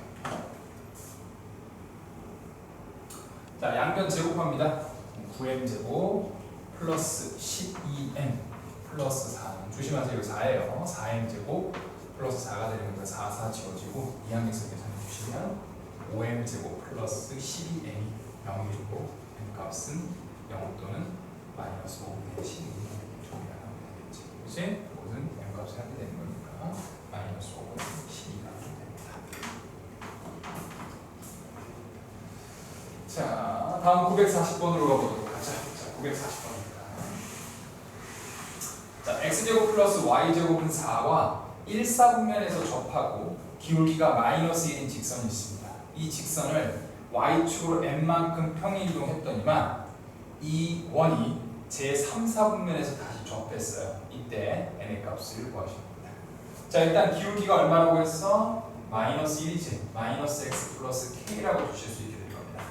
자, 양변 제곱합니다. 9m 제곱 플러스 12m 플러스 4. 조심하세요. 4예요. 4m 제곱 플러스 4가 되는 거니까 4, 4 지워지고 이항에서 계산해 주시면 5m제곱 플러스 12m이 0이고 m 값은 0 또는 마이너스 5분의 12가 되겠지. 그치? 모든 m 값이 하게 되는 거니까 마이너스 5분의 12가 됩니다. 자, 다음 940번으로 가보도록 하자. 자, 940번입니다. 자, x제곱 플러스 y제곱은 4와 1사분면에서 접하고 기울기가 마이너스 1인 직선이 있습니다. 이 직선을 y축으로 n만큼 평행이동했더니만 이 원이 제3사분면에서 다시 접했어요. 이때 n의 값을 구하시면 됩니다. 자, 일단 기울기가 얼마라고 했어? 마이너스 1이지. 마이너스 x 플러스 k라고 주실 수 있게 될 겁니다.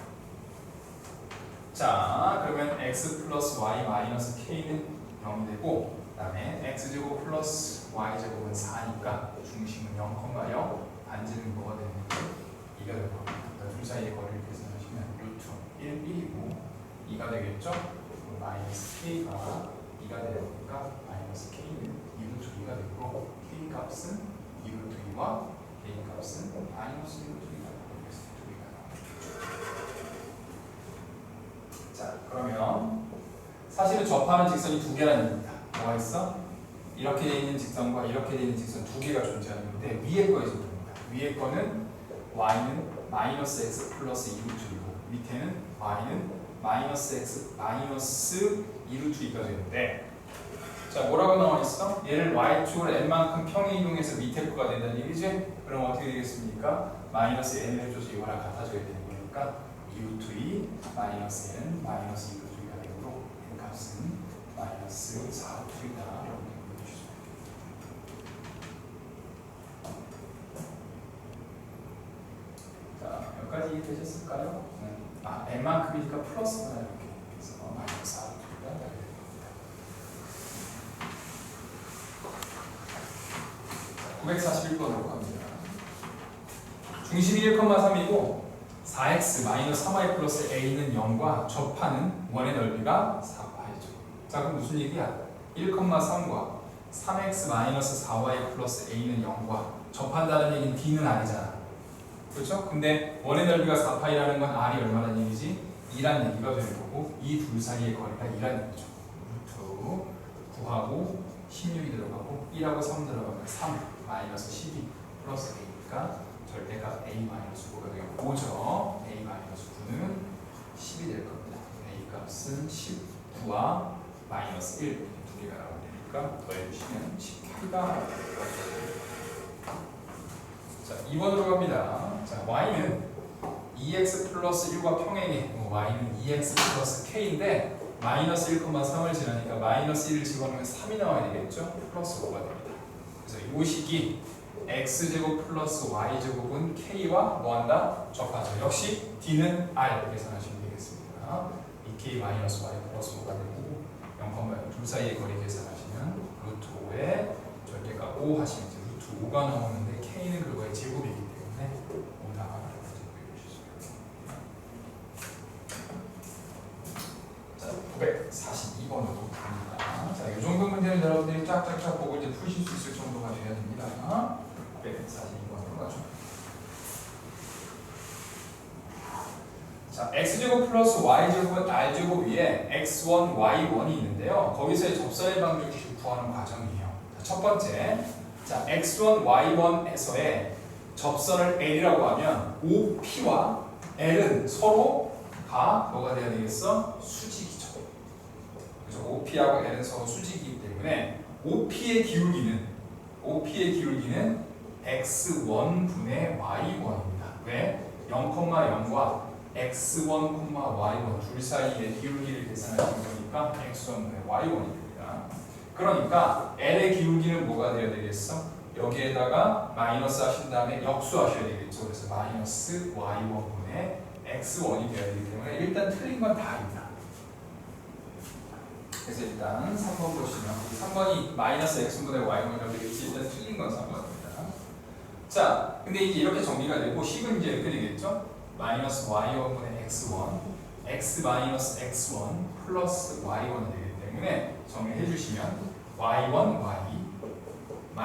자, 그러면 x 플러스 y 마이너스 k는 0이 되고, 그 다음에 x제곱 플러스 y제곱은 4니까 중심은 0,0, 반지름 뭐가 되는 거죠? 2가 될 겁니다. 둘 사이의 거리를 계산하시면 루트 1, 1이고 2가 되겠죠? 마이너스 k가 2가 되니까 마이너스 k는 2루트 2가 되고 k 값은 2루트 2와 k 값은 마이너스 1루트 2가 되겠습니다. 자, 그러면 사실은 접하는 직선이 두 개라는 얘기입니다. 뭐가 있어? 이렇게 돼 있는 직선과 이렇게 돼 있는 직선 두 개가 존재하는 건데 위에 거에서 봅니다. 위에 거는 y는 마이너스 x 플러스 2루트 2고 밑에는 y는 마이너스 x 마이너스 2루트 2가 되는데, 자, 뭐라고 나와 있어? 얘를 y축으로 n만큼 평행 이동해서 밑에 거가 된다는 얘기지? 그럼 어떻게 되겠습니까? 마이너스 n을 해줘서 이거랑 같아져야 되는 거니까 2루트 2 마이너스 n 마이너스 2루트 2가 되므로 n 값은 마이너스 4루트 2다. 자, 여기까지 이해되셨을까요? 아, n만큼이니까 플러스가 이렇게 해서 마이너스 4루트가 되게 됩니다. 941번으로 갑니다. 중심이 1,3이고 4x 마이너스 3y 플러스 a는 0과 접하는 원의 넓이가 4파이죠. 자, 그럼 무슨 얘기야? 1,3과 3x 마이너스 4y 플러스 a는 0과 접한다는 얘기는 d는 아니잖아. 그렇죠? 근데 원의 넓이가 4파이라는 건 r이 얼마라는 얘기지? 2라는 얘기가 되는 거고 이 둘 사이의 거리가 2라는 얘기죠. 루트 9하고 16이 들어가고 1하고 3 들어가면 3 마이너스 12 플러스 a니까 절대값 a 마이너스 9가 되고 5죠. a 마이너스 9는 10이 될 겁니다. a 값은 19와 마이너스 1 두 개가 나오니까 더해주시면 18가 자, 2번으로 갑니다. 자, y는 2x 플러스 1과 평행해. y는 2x 플러스 k인데 마이너스 1,3을 지나니까 마이너스 1을 집어넣으면 3이 나와야 되겠죠? 플러스 5가 됩니다. 그래서 이 식이 x제곱 플러스 y제곱은 k와 뭐한다? 접하죠. 역시 d는 r 계산하시면 되겠습니다. 2k 마이너스 y 플러스 5가 되고 0,0 둘 사이의 거리 계산하시면 루트 5에 절대값 5 하시면 이제 루트 5가 나오는데 k는 그거의 제곱이기 때문에 5다. 자, 942번으로 갑니다. 자, 이 정도 문제는 여러분들이 쫙쫙쫙 보고 이제 푸실 수 있을 정도가 돼야 됩니다. 942번으로 가죠. 자, x제곱 플러스 y제곱은 r제곱 위에 x1, y1이 있는데요. 거기서의 접선의 방정식을 구하는 과정이에요. 자, 첫 번째, 자, x1, y1에서의 접선을 L이라고 하면 OP와 L은 서로 다 뭐가 돼야 되겠어? 수직이죠. 그래서 OP하고 L은 서로 수직이기 때문에 OP의 기울기는 x1분의 y1입니다. 왜? 0,0과 x1, y1 둘 사이의 기울기를 계산하시는 거니까 x1분의 y1이 됩니다. 그러니까 L의 기울기는 뭐가 돼야 되겠어? 여기에다가 마이너스 하신 다음에 역수하셔야 되겠죠. 그래서 마이너스 y1분의 x1이 되어야 되기 때문에 일단 틀린 건 다입니다. 그래서 일단 3번 보시면 3번이 마이너스 x1분의 y1이라고 되겠지. 일단 틀린 건 3번입니다. 자, 근데 이제 이렇게 정리가 되고 식은 이제 이렇게 되겠죠. 마이너스 y1분의 x1 x 마이너스 x1 플러스 y1이 되기 때문에 정리해 주시면 y1, y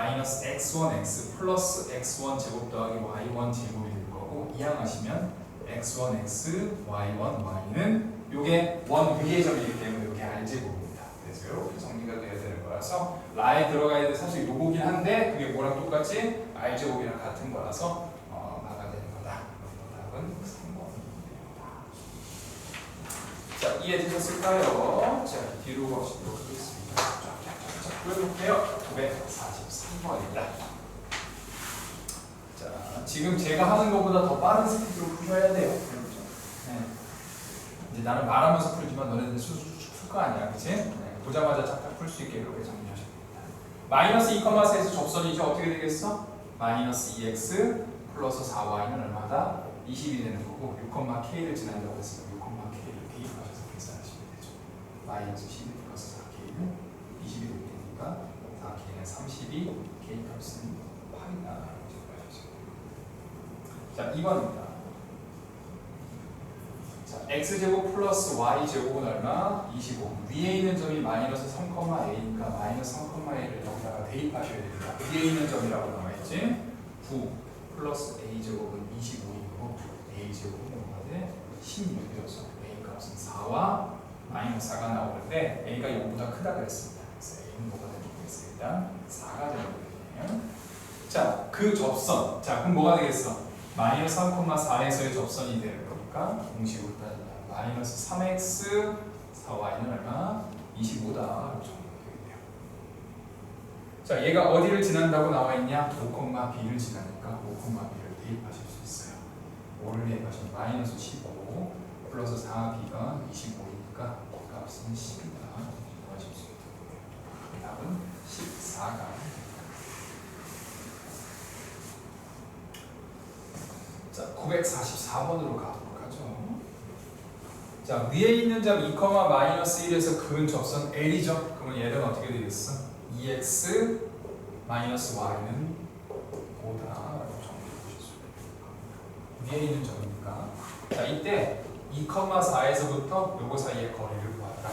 마이너스 x1x 플러스 x1 제곱 더하기 y1 제곱이 될 거고 이항하시면 x1x y1 y는 요게 원 위의 점이기 때문에 이게 r제곱입니다. 그래서 이렇게 정리가 돼야 되는 거라서 라에 들어가야 되는 사실 요거긴 한데 그게 뭐랑 똑같지? r제곱이랑 같은 거라서 막아야 되는 거다. 답은 3번입니다. 자, 이해되셨을까요? 자, 뒤로 가시도록 하겠습니다. 쫙쫙쫙쫙 보여볼게요. 943번입니다. 자, 지금 제가 하는 것보다 더 빠른 스피드로 푸셔야 돼요. 네. 이제 나는 말하면서 풀지만 너네들 풀 거 아니야, 그치? 네. 보자마자 착착 풀 수 있게 이렇게 정리하셔야 됩니다. 마이너스 2,4에서 접선이죠. 어떻게 되겠어? 마이너스 2x 플러스 4y는 얼마다? 20이 되는 거고 6,k를 지난다고 했으니까 6,k를 대입하셔서 계산하시면 되죠. 마이너스 12 플러스 4k는 20이 될 테니까 4k는 32, k 값은 8이다. 자, 2번입니다. 자, x제곱 플러스 y제곱은 얼마? 25. 위에 있는 점이 마이너스 3,a니까 마이너스 3,a를 여기다가 대입하셔야 됩니다. 위에 있는 점이라고 나와있지? 9 플러스 a제곱은 25이고 a제곱은 뭐가 돼? 16이어서 a 값은 4와 마이너스 4가 나오는데 a가 0보다 크다 그랬습니다. 그래서 a는 뭐가 되겠어요? 일단 4가 되는 거거든요. 자, 그 접선. 자, 그럼 뭐가 되겠어? 마이너스 3,4에서의 접선이 되는 거니까 공식으로 따지면 마이너스 3x 4y는 얼마? 25다. 이렇게 정리되겠네요. 자, 얘가 어디를 지난다고 나와있냐? 5,b를 지나니까 5,b를 대입하실 수 있어요. 5를 대입하시면 마이너스 15 플러스 4b가 25니까 값은 10이다. 구하실 수 있다. 답은 14가 자, 944번으로 가도록 하죠. 자, 위에 있는 점 2, 마이너스 1에서 그은 접선 L이죠. 그러면 얘는 어떻게 되겠어? 2x 마이너스 y는 5다. 라고 정리해 보셨습니다. 위에 있는 점이니까. 자, 이때 2,4에서부터 요거 사이의 거리를 구하라.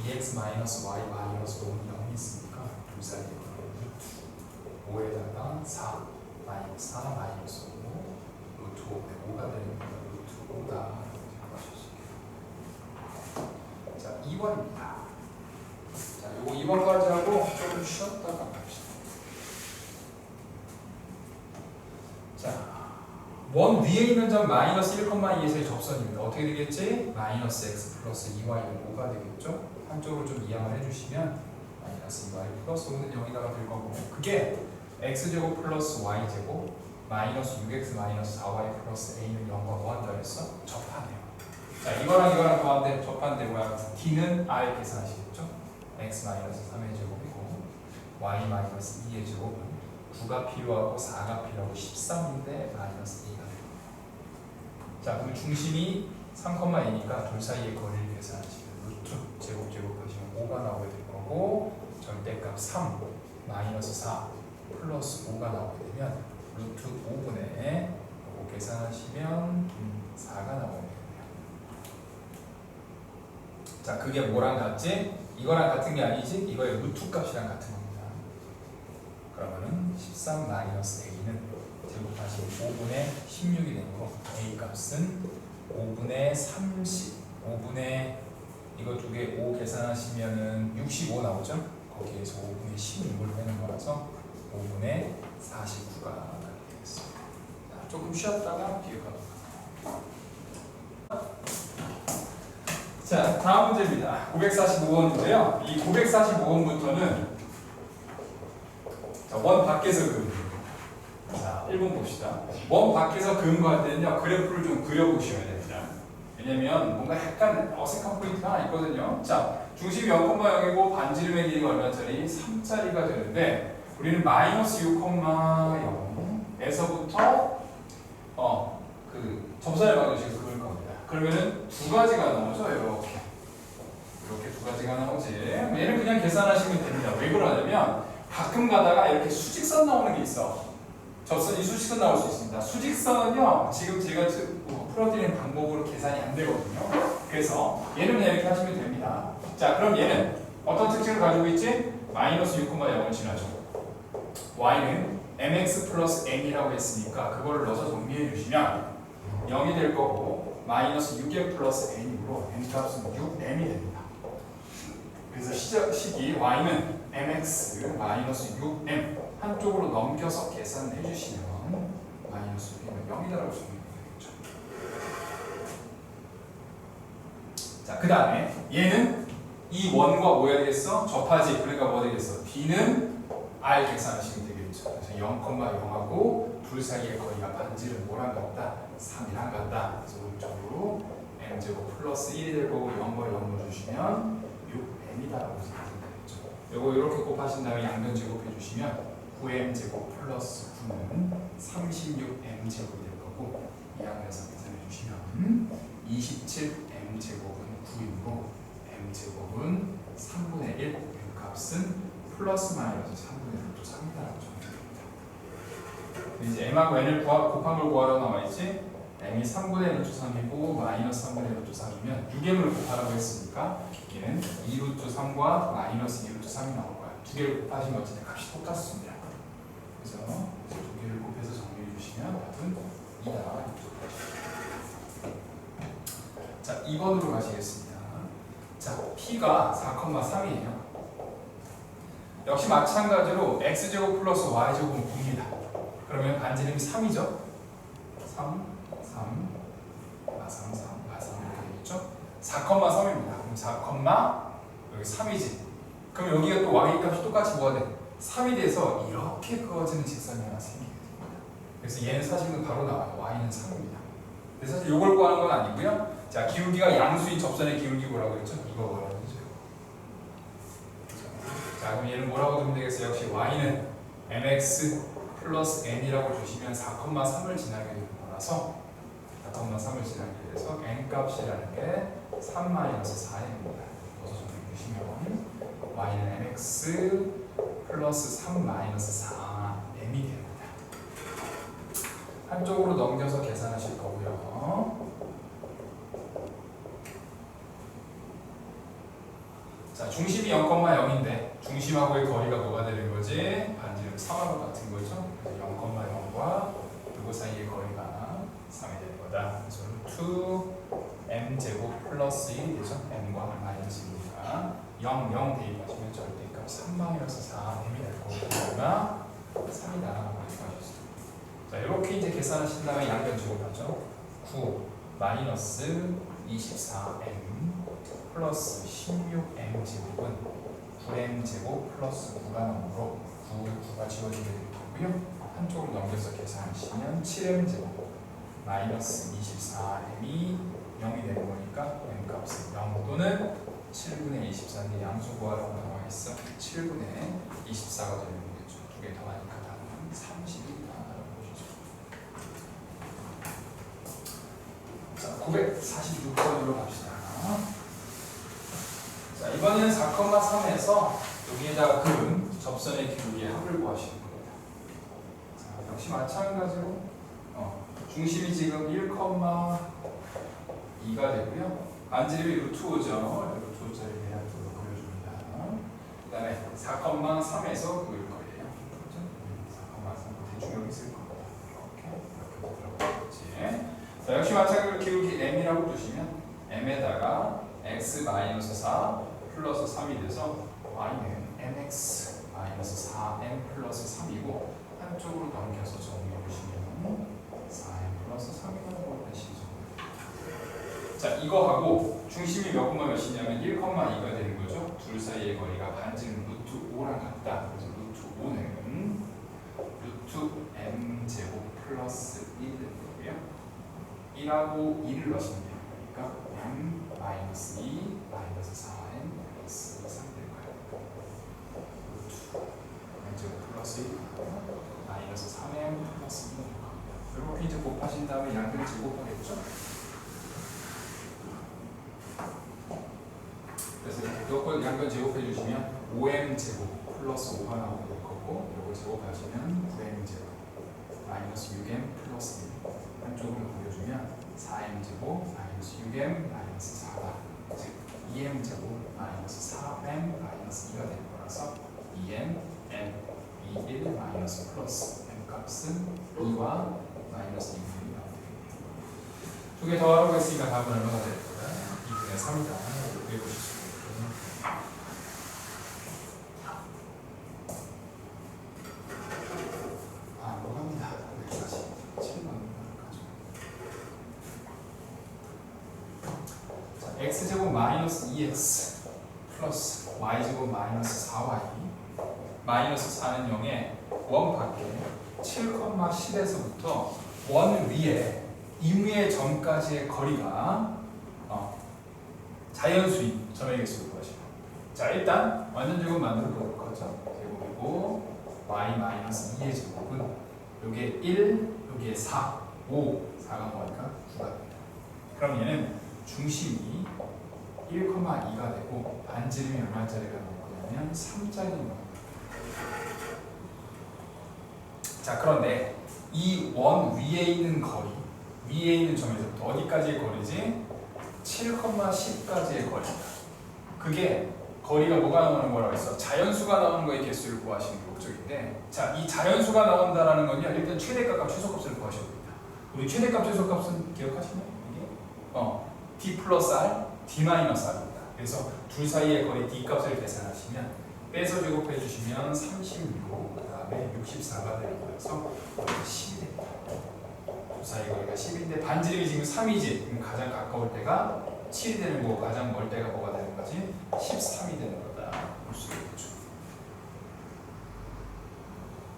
2x 마이너스 y 마이너스 5는 0이 있으니까 둘 사이의 거리를 5에다가 4 마이너스 4 마이너스 5 루트 5가 되는 거예요. 루트 5다. 자, 2번입니다. 자, 요거 2번까지 하고 조금 쉬었다가 갑시다. 자, 원 위에 있는 점 마이너스 1,2에서의 접선입니다. 어떻게 되겠지? 마이너스 x 플러스 2y는 5가 되겠죠? 한쪽으로 좀 이항을 해주시면 마이너스 2y 플러스 5는 0이다가 될 거고 그게 x제곱 플러스 y제곱 마이너스 6x 마이너스 4y 플러스 a는 0과 뭐 한다 그랬어? 접하네요. 자, 이거랑 더한데 접한데 뭐야? d는 r 계산하시겠죠? x 마이너스 3의 제곱이고 y 마이너스 2의 제곱은 9가 필요하고 4가 필요하고 13인데 마이너스 2가 됩니다. 자, 그럼 중심이 3,2니까 둘 사이의 거리를 계산하시면 루트 제곱하시면 5가 나오게 될 거고 절대값 3 마이너스 4 플러스 5가 나오게 되면 루트 5분의 이거 계산하시면 4가 나오게 됩니다. 자, 그게 뭐랑 같지? 이거랑 같은 게 아니지? 이거의 루트 값이랑 같은 겁니다. 그러면은 13 마이너스 a는 제곱하시면 5분의 16이 되고 a 값은 5분의 30 5분의 이거 두 개 5 계산하시면은 65 나오죠? 거기에서 5분의 16을 빼는 거라서 5분의 49가 되겠습니다. 자, 조금 쉬었다가 뒤에 가도록 자, 다음 문제입니다. 945번인데요. 이 945번부터는 원 밖에서 그은. 자, 1번 봅시다. 원 밖에서 그은 거 할 때는요, 그래프를 좀 그려보셔야 됩니다. 왜냐면 뭔가 약간 어색한 포인트가 하나 있거든요. 자, 중심이 0,0이고 반지름의 길이가 얼마짜리? 3짜리가 되는데 우리는 마이너스 6,0에서부터 그 접선을 방정식에서 그을 겁니다. 그러면은 두 가지가 나오죠. 이렇게 두 가지가 나오지. 얘는 그냥 계산하시면 됩니다. 왜 그러냐면 가끔 가다가 이렇게 수직선 나오는 게 있어. 접선이 수직선 나올 수 있습니다. 수직선은요, 지금 제가 풀어드리는 방법으로 계산이 안 되거든요. 그래서 얘는 그냥 이렇게 하시면 됩니다. 자, 그럼 얘는 어떤 특징을 가지고 있지? 마이너스 6,0을 지나죠. y는 mx 플러스 n이라고 했으니까 그거를 넣어서 정리해 주시면 0이 될 거고 마이너스 6m 플러스 n이므로 n 값은 6m이 됩니다. 그래서 식이 y는 mx 마이너스 6m 한쪽으로 넘겨서 계산해 주시면 마이너스 6m은 0이다라고 정리해 되겠죠. 자, 그 다음에 얘는 이 원과 뭐 해야 되겠어? 접하지. 그러니까 뭐 되겠어? b는 r 계산하시면 되겠죠. 그래서 0,0하고 둘 사이의 거리가 반지름 뭐랑 같다? 3이랑 같다. 그래서 오른쪽으로 m제곱 플러스 1이 될 거고 0과 0을 주시면 6m이다라고 생각하면 되겠죠. 요거 이렇게 곱하신 다음에 양변 제곱해 주시면 9m제곱 플러스 9는 36m제곱이 될 거고 이 양변에서 계산해 주시면 27m제곱은 9이므로 m제곱은 3분의 1, m 값은 플러스 마이너스 3분의 1도 3이다라고 정리됩니다. 이제 m하고 n을 곱한 걸 구하라고 나와있지? m이 3분의 1루트 3이고 마이너스 3분의 1루트 3이면 6m을 곱하라고 했으니까 얘는 2루트 3과 마이너스 2루트 3이 나올 거야. 두 개를 곱하시면 어쨌든 값이 똑같습니다. 그래서 두 개를 곱해서 정리해 주시면 답은 2다. 자, 2번으로 가시겠습니다. 자, P가 4,3이에요. 역시 마찬가지로 x제곱 플러스 y제곱은 9입니다. 그러면 반지름이 3이죠. 3, 3, 3 이렇게 되겠죠. 4,3입니다. 그럼 4, 여기 3이지. 그럼 여기가 또 y 값이 똑같이 뭐가 돼? 3이 돼서 이렇게 그어지는 직선이 하나 생기게 됩니다. 그래서 얘는 사실은 바로 나와요. y는 3입니다. 그래서 사실 이걸 구하는 건 아니고요. 자, 기울기가 양수인 접선의 기울기 뭐라고 그랬죠? 이거 구하라고 했죠. 자, 그럼 얘는 뭐라고 두면 되겠어요? 역시 y는 mx 플러스 n이라고 주시면 4,3을 지나게 되는 거라서 4,3을 지나게 돼서 n 값이라는 게 3-4m입니다. 넣어서 정리해 주시면 y는 mx 플러스 3-4m이 됩니다. 한쪽으로 넘겨서 계산하실 거고요. 자, 중심이 0,0인데 중심하고의 거리가 뭐가 되는 거지? 반지름 3하고 같은 거죠. 0,0과 이거 사이의 거리가 3이 되는 거다. 그래서 2m제곱 플러스 1이 되죠. m과 마이너스니까 0, 0 대입하시면 절대값 3-4m이 될 거고 그러나 3이다 라고 말씀하셨어요. 자, 이렇게 이제 계산하신 다음에 양변 제곱하죠. 9 마이너스 24m 플러스 16m 제곱은 9m 제곱 플러스 9가 나오므로 9가 지워지게 될 거고요. 한쪽으로 넘겨서 계산하시면 7m 제곱 마이너스 24m이 0이 되는 거니까 m 값은 0 또는 7분의 24인데 양수 구하라고 나와 있어. 7분의 24가 되는 거겠죠. 두 개 더하니까 답은 30이다라고 보시죠. 자, 946번으로 갑시다. 자, 이번에는 4,3에서 여기에다가 그은 접선의 기울기의 합을 구하시는 겁니다. 자, 역시 마찬가지로 중심이 지금 1,2가 되고요. 반지름이 루트 5죠. 루트 5짜리 대략적으로 그려줍니다. 그 다음에 4,3에서 그을 거예요. 4,3 대충 여기 쓸 겁니다. 이렇게 들어가겠지. 자, 역시 마찬가지로 기울기 m이라고 두시면 m에다가 x-4 플러스 3이 돼서 y는 mx 마이너스 4m 플러스 3이고 한쪽으로 넘겨서 정리해 주시면 4m 플러스 3이라고 하시죠. 자, 이거하고 중심이 몇 콤마 몇이냐면 1,2가 되는 거죠. 둘 사이의 거리가 반지름 루트 5랑 같다. 그래서 루트 5는 루트 m 제곱 플러스 1이 되는 거고요. 1하고 2를 넣으시면 돼요. 그러니까 m 마이너스 2 마이너스 4m 플러스 3 될 거예요. 루트 m 제곱 플러스 1 마이너스 3m 플러스 2 될 겁니다. 이렇게 이제 곱하신 다음에 양변 제곱하겠죠. 그래서 이걸 양변 제곱해 주시면 5m 제곱 플러스 5가 나오게 될 거고 이걸 제곱하시면 9m 제곱 마이너스 6m 플러스 1 한쪽으로 넘겨주면 4m 제곱 마이너스 6m 마이너스 4가 즉 2m 제곱 마이너스 4m 마이너스 2가 될 거라서 2m, m 2, 1 마이너스 플러스 m 값은 2와 마이너스 2분의 1. 두 개 더하라고 했으니까 답은 얼마가 될 거야? 2분의 3이다. 이렇게 보실 수 있거든요. 뭐합니다. 여기까지 7만 원까지. 자, x제곱 마이너스 2x 플러스 y제곱 마이너스 4y 마이너스 4는 0에 원 밖에 7,10에서부터 원 위에 임의의 점까지의 거리가 자연수인 점의 개수를 구하시고, 자 일단 완전 제곱 만들어 보도록 하죠. 제곱이고 y 마이너스 2의 제곱은 여기에 1, 여기에 4, 5, 4가 뭐니까 9가 됩니다. 그럼 얘는 중심이 1,2가 되고 반지름이 얼마짜리가 나올 거냐면 3짜리 나옵니다. 자 그런데 이 원 위에 있는 거리, 위에 있는 점에서부터 어디까지의 거리지? 7,10까지의 거리입니다. 그게 거리가 뭐가 나오는 거라고 했어? 자연수가 나오는 거의 개수를 구하시는 게 목적인데, 자 이 자연수가 나온다라는 건요 일단 최대값과 최소값을 구하셔야 됩니다. 우리 최대값 최소값은 기억하시나요? 이게 d 플러스 r, d 마이너스 r입니다. 그래서 둘 사이의 거리 d 값을 계산하시면 빼서 제곱해 주시면 36, 그 다음에 64가 되는 거여서 10이 됩니다. 둘 사이 거리가 10인데 반지름이 지금 3이지. 그럼 가장 가까울 때가 7이 되는 거고 가장 멀 때가 뭐가 되는 거지? 13이 되는 거다. 볼 수 있겠죠.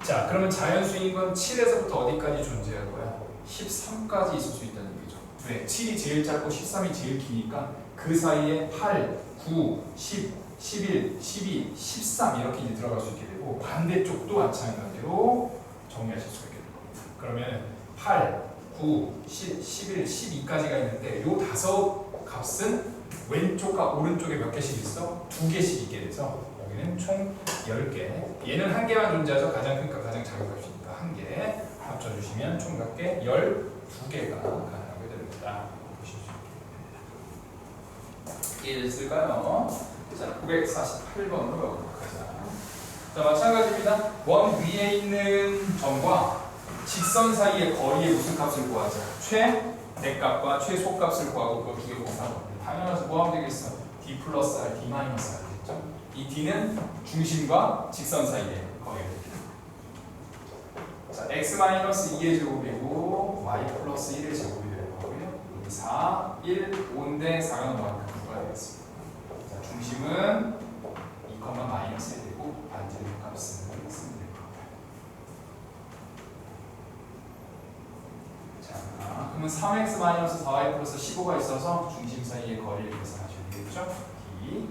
자 그러면 자연수인 건 7에서부터 어디까지 존재할 거야? 13까지 있을 수 있다는 얘기죠. 왜? 7이 제일 짧고 13이 제일 기니까 그 사이에 8, 9, 10, 11, 12, 13 이렇게 이제 들어갈 수 있게 되고, 반대쪽도 마찬가지로 정리하실 수 있게 될 겁니다. 그러면 8, 9, 10, 11, 12까지가 있는데 요 다섯 값은 왼쪽과 오른쪽에 몇 개씩 있어? 2개씩 있게 돼서 여기는 총 10개. 얘는 한 개만 존재하죠. 가장 큰 값, 가장 작은 값이니까 한 개. 합쳐주시면 총 몇 개? 12개가 가능하게 됩니다. 보시죠. 1 쓸까요? 자, 948번으로 가보도록 하자. 자, 마찬가지입니다. 원 위에 있는 점과 직선 사이의 거리의 무슨 값을 구하자. 최대값과 최소값을 구하고 그거 두 개 곱하는 겁니다. 당연하서 뭐 하면 되겠어? d 플러스 r, d 마이너스 r 되겠죠? 이 d는 중심과 직선 사이의 거리입니다. 자, x 마이너스 2의 제곱이고 y 플러스 1의 제곱이 되는 거고요. 여기 4, 1, 5인데 4가 넘어가니까 9가 되겠습니다. 자, 중심은 2, 마이너스 1이고 반지름 값은 쓰면 될 겁니다. 자, 그러면 3x 마이너스 4y 플러스 15가 있어서 중심 사이의 거리를 계산하셔야 되겠죠? d.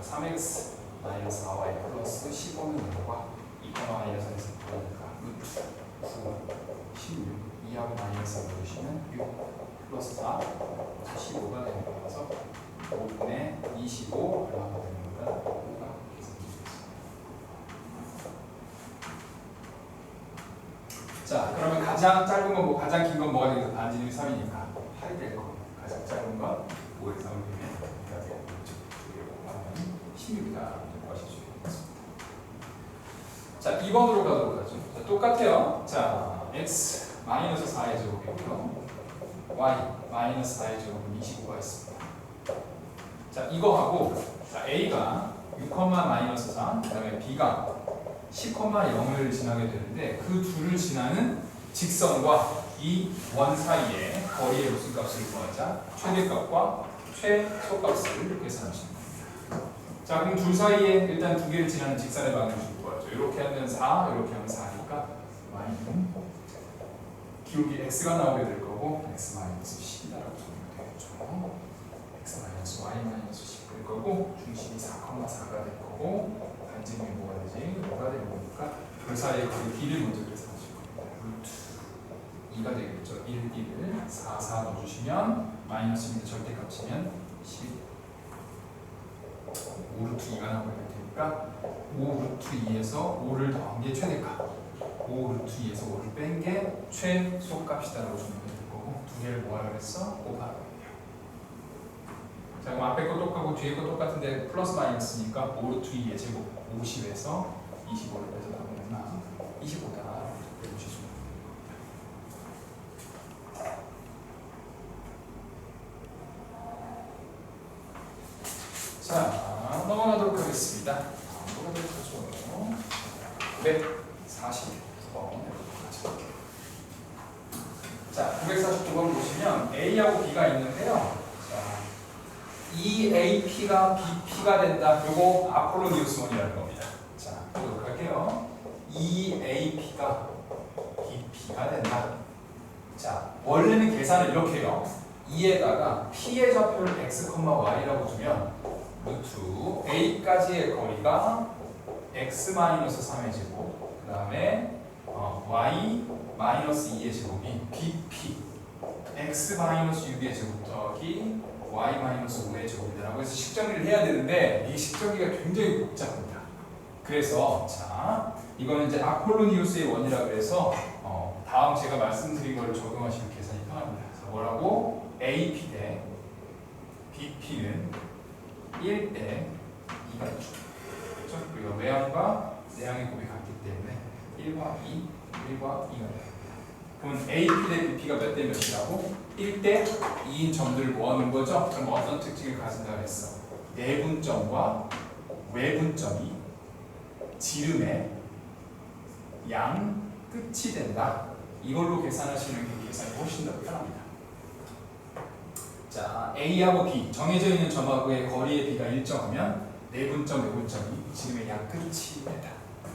자, 3x 마이너스 4y 플러스 15는 뭐가? 2, 마이너스에서 보니까 루트 9, 16, 2하고 마이너스 넣으시면 6 플러스 4 플러스 15가 되는 거라서 5분의 25 얼마가 되는 거다? 자, 그러면 가장 짧은 건 뭐, 가장 긴 건 뭐가 되겠어? 반지름이 3이니까 8이 될 겁니다. 가장 짧은 건 5에서 3이면 2가 되고 16이다. 이렇게 하실 수 있겠습니다. 자, 2번으로 가도록 하죠. 자, 똑같아요. 자, x 마이너스 4의 제곱이고요. y 마이너스 4의 제곱은 25가 있습니다. 자, 이거하고 자, a가 6, 마이너스 4, 그 다음에 b가 10,0을 지나게 되는데 그 둘을 지나는 직선과 이 원 사이의 거리의 무슨 값을 구하자? 최대값과 최소값을 계산하시는 겁니다. 자, 그럼 둘 사이에 일단 두 개를 지나는 직선의 방향을 구하죠. 이렇게 하면 4, 이렇게 하면 4니까 y는 기울기 x가 나오게 될 거고 x 마이너스 10이라고 정리가 되겠죠. x 마이너스 y 마이너스 10 될 거고 중심이 4,4가 될 거고 반지름이 뭐가 되지? 뭐가 되는 거니까 그 사이의 거리 d를 먼저 계산하실 겁니다. 루트 2가 되겠죠. 1, 1을 4, 4 넣어주시면 마이너스 1인데 절대값이면 10 5루트 2가 나오게 될 테니까 5루트 2에서 5를 더한 게 최대값, 5루트 2에서 5를 뺀 게 최소값이다라고 주면 될 거고 두 개를 뭐하라고 했어? 곱하라고 해요. 자, 그럼 앞에 거 똑같고 뒤에 거 똑같은데 플러스 마이너스니까 5루트 2의 제곱 50에서 25를 빼서 나오면 얼마? 25다. 이렇게 보시죠. 자, 넘어가도록 하겠습니다. 넘어가도록 하죠. 940번. 자, 949번 보시면 A하고 B가 있는데요. 자, EAP가 BP가 된다. 요거 아폴로니우스 원이라는 겁니다. 자, 보도록 할게요. EAP가 BP가 된다. 자, 원래는 계산을 이렇게 해요. 2에다가 P의 좌표를 x, y라고 주면 루트 A까지의 거리가 x-3의 제곱, 그 다음에 y-2의 제곱이 BP x-6의 제곱 더하기 y-5의 제곱이라고 해서 식정리를 해야 되는데 이 식정리가 굉장히 복잡합니다. 그래서 자, 이거는 이제 아폴로니우스의 원이라 그래서 다음 제가 말씀드린 걸 적용하시면 계산이 편합니다. 그래서 뭐라고? AP 대 BP는 1대 2가 되죠. 그렇죠? 그리고 외항과 내항의 곱이 같기 때문에 1과 2, 1과 2가 돼요. 그럼 AP 대 BP가 몇 대 몇이라고? 1대 2인 점들을 모아놓은 거죠? 그럼 어떤 특징을 가진다고 했어? 내분점과 외분점이 지름의 양 끝이 된다. 이걸로 계산하시는 게 계산이 훨씬 더 편합니다. 자, A하고 B 정해져 있는 점하고의 거리의 B가 일정하면 내분점, 외분점이 지름의 양 끝이 된다.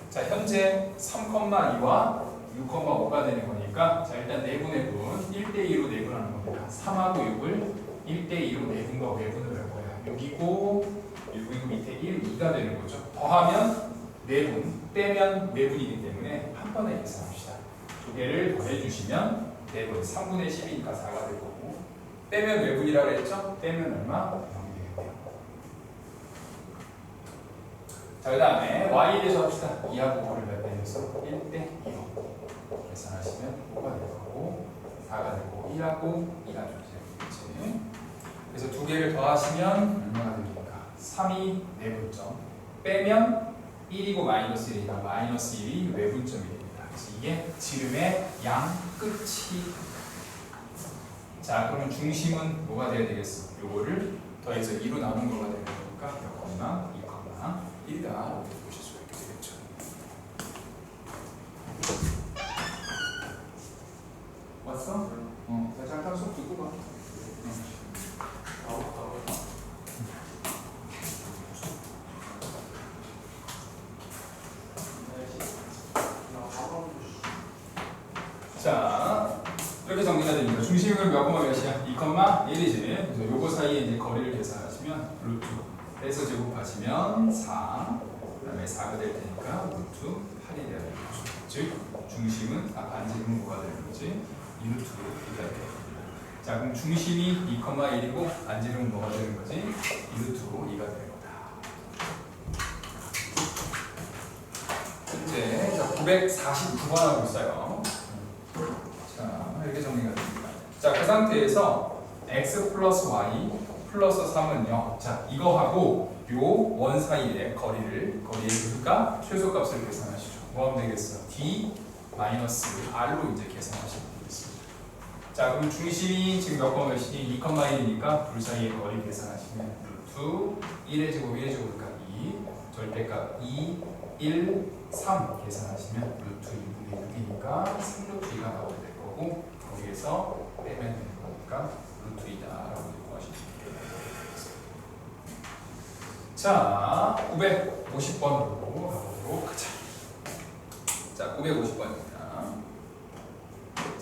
자, 현재 3,2와 6,5가 되는 거니까 자, 일단 내분의 분 1대2로 내분하는 겁니다. 3하고 6을 1대2로 내분과 외분을 할 거야. 6이고 6이고 밑에 1, 2가 되는 거죠. 더하면 내분, 빼면 외분이기 때문에 한 번에 계산합시다. 두 개를 더해주시면 내분 3분의 10이니까 4가 될 거고 빼면 외분이라고 했죠? 빼면 얼마? 0이 되겠네요. 자, 그 다음에 y에 대해서 합시다. 2하고 5를 몇 대 해서 1대 2로 계산하시면 5가 될 거고 4가 되고 1하고 2가 되죠. 그래서 두 개를 더하시면 얼마가 됩니까? 3이 내분점 빼면 1이고 마이너스 1이니까 마이너스 1이 외분점이 됩니다. 그래서 이게 지름의 양 끝이. 자, 그러면 중심은 뭐가 돼야 되겠어? 요거를 더해서 2로 나눈 거가 되는 거니까 0,2,1다 이렇게 보실 수가 있게 되겠죠. 왔어? 자, 잠깐 수업 듣고 가. 자, 이렇게 정리가 됩니다. 중심은 몇 콤마 몇이야? 2,1이지. 그래서 요거 사이에 이제 거리를 계산하시면 루트 해서 제곱하시면 4, 그다음에 4가 될 테니까 루트 8이 되어야 되는 거죠. 즉 중심은 반지름은 뭐가 되는 거지? 2루트로 이가 돼요. 자, 그럼 중심이 2,1이고 반지름은 뭐가 되는 거지? 2루트로 2가 되는 거다. 현재 949번 하고 있어요. 이렇게 정리가 됩니다. 자, 그 상태에서 x 플러스 y 플러스 3은요. 자, 이거하고 요 원 사이의 거리의 그러니까 최소값을 계산하시죠. 뭐 하면 되겠어? d 마이너스 r로 이제 계산하시면 되겠습니다. 자, 그럼 중심이 지금 몇 번 몇이니? 2,1이니까 둘 사이의 거리 계산하시면 루트 1의 제곱 1의 제곱이니까 2 절대값 2 1 3 계산하시면 루트 2분의 6이니까 3루트 2가 나오게 될 거고 거기에서 빼면 되는 거니까 루트 2다라고 구하시면 됩니다. 자, 950번으로 가보도록 하자. 자, 950번입니다.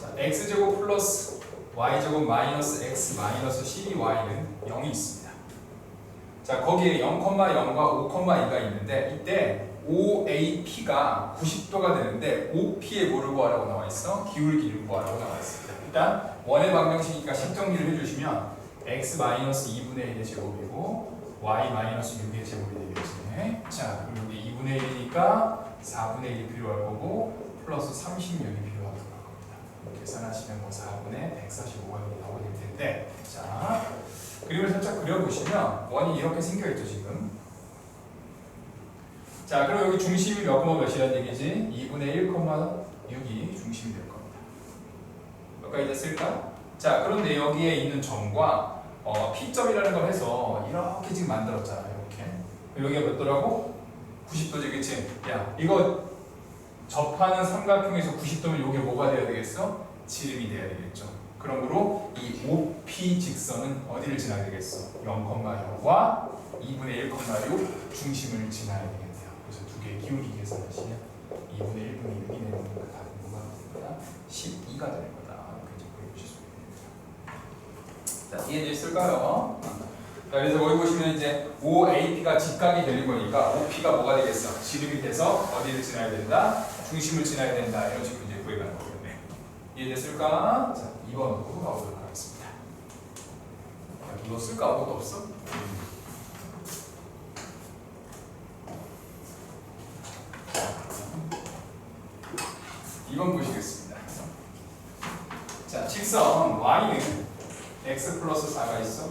자, x제곱 플러스 y제곱 마이너스 x 마이너스 12y는 0이 있습니다. 자, 거기에 0,0과 5,2가 있는데 이때 OAP가 90도가 되는데 OP에 뭐를 구하라고 나와 있어? 기울기를 구하라고 나와 있습니다. 일단 원의 방정식이니까 식정리를 해주시면 x-2분의 1의 제곱이고 y-6의 제곱이 되겠지. 자, 그럼 여기 2분의 1이니까 4분의 1이 필요할 거고 플러스 36이 필요할 겁니다. 계산하시면 뭐 4분의 145가 나오게 될 텐데, 자, 그림을 살짝 그려보시면 원이 이렇게 생겨있죠 지금. 자, 그럼 여기 중심이 몇 콤마 몇이라는 얘기지? 2분의 1,6이 중심이 될 겁니다. 몇 가지 됐을까? 자, 그런데 여기에 있는 점과 P점이라는 걸 해서 이렇게 지금 만들었잖아. 이렇게. 여기가 몇 도라고? 90도지, 그치? 야, 이거 접하는 삼각형에서 90도면 이게 뭐가 돼야 되겠어? 지름이 돼야 되겠죠. 그러므로 이 OP 직선은 어디를 지나야 되겠어? 0,0과 2분의 1,6 중심을 지나야 되겠네요. 그래서 두 개 기울기 계산하시면 2분의 1분의 6이 되는 거니까 답은 뭐가 되는 거다? 12가 되는 거다. 이렇게 보여주실 수 있습니다. 자, 이해됐을까요? 자, 그래서 거기 보시면 이제 OAP가 직각이 되는 거니까 OP가 뭐가 되겠어? 지름이 돼서 어디를 지나야 된다? 중심을 지나야 된다. 이런 식으로 이제 구해가는 거겠네. 이해됐을까? 자, 2번으로 가보도록 하겠습니다. 야, 이거 쓸까? 아무것도 없어? 2번 보시겠습니다. 자, 직선 y는 x 플러스 4가 있어.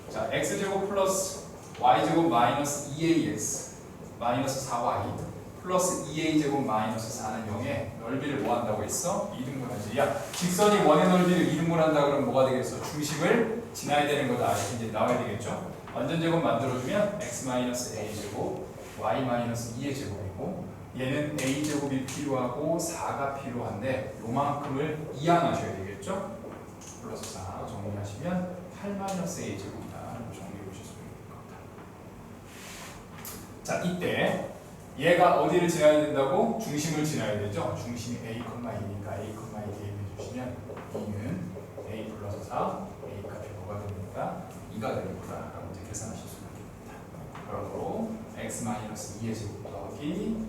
자, x제곱 플러스 y제곱 마이너스 2ax 마이너스 4y 플러스 2a제곱 마이너스 4는 0에 넓이를 뭐 한다고 했어? 2등분하지. 야, 직선이 원의 넓이를 2등분한다 그러면 뭐가 되겠어? 중심을 지나야 되는 거다. 이렇게 이제 나와야 되겠죠? 완전제곱 만들어주면 x 마이너스 a제곱 y 마이너스 2의 제곱이고 얘는 a제곱이 필요하고 4가 필요한데 요만큼을 이항하셔야 되겠죠? 플러스 4 정리하시면 8 마이너스 a제곱이다. 정리해 보실 수 있는 겁니다. 자, 이때 얘가 어디를 지나야 된다고? 중심을 지나야 되죠? 중심이 a,2니까 a,2 대입해 주시면 2는 a 플러스 4 a 값이 뭐가 됩니까? 2가 되는 거다 라고 이제 계산하실 수가 있습니다. 그러므로 x 마이너스 2의 제곱 더하기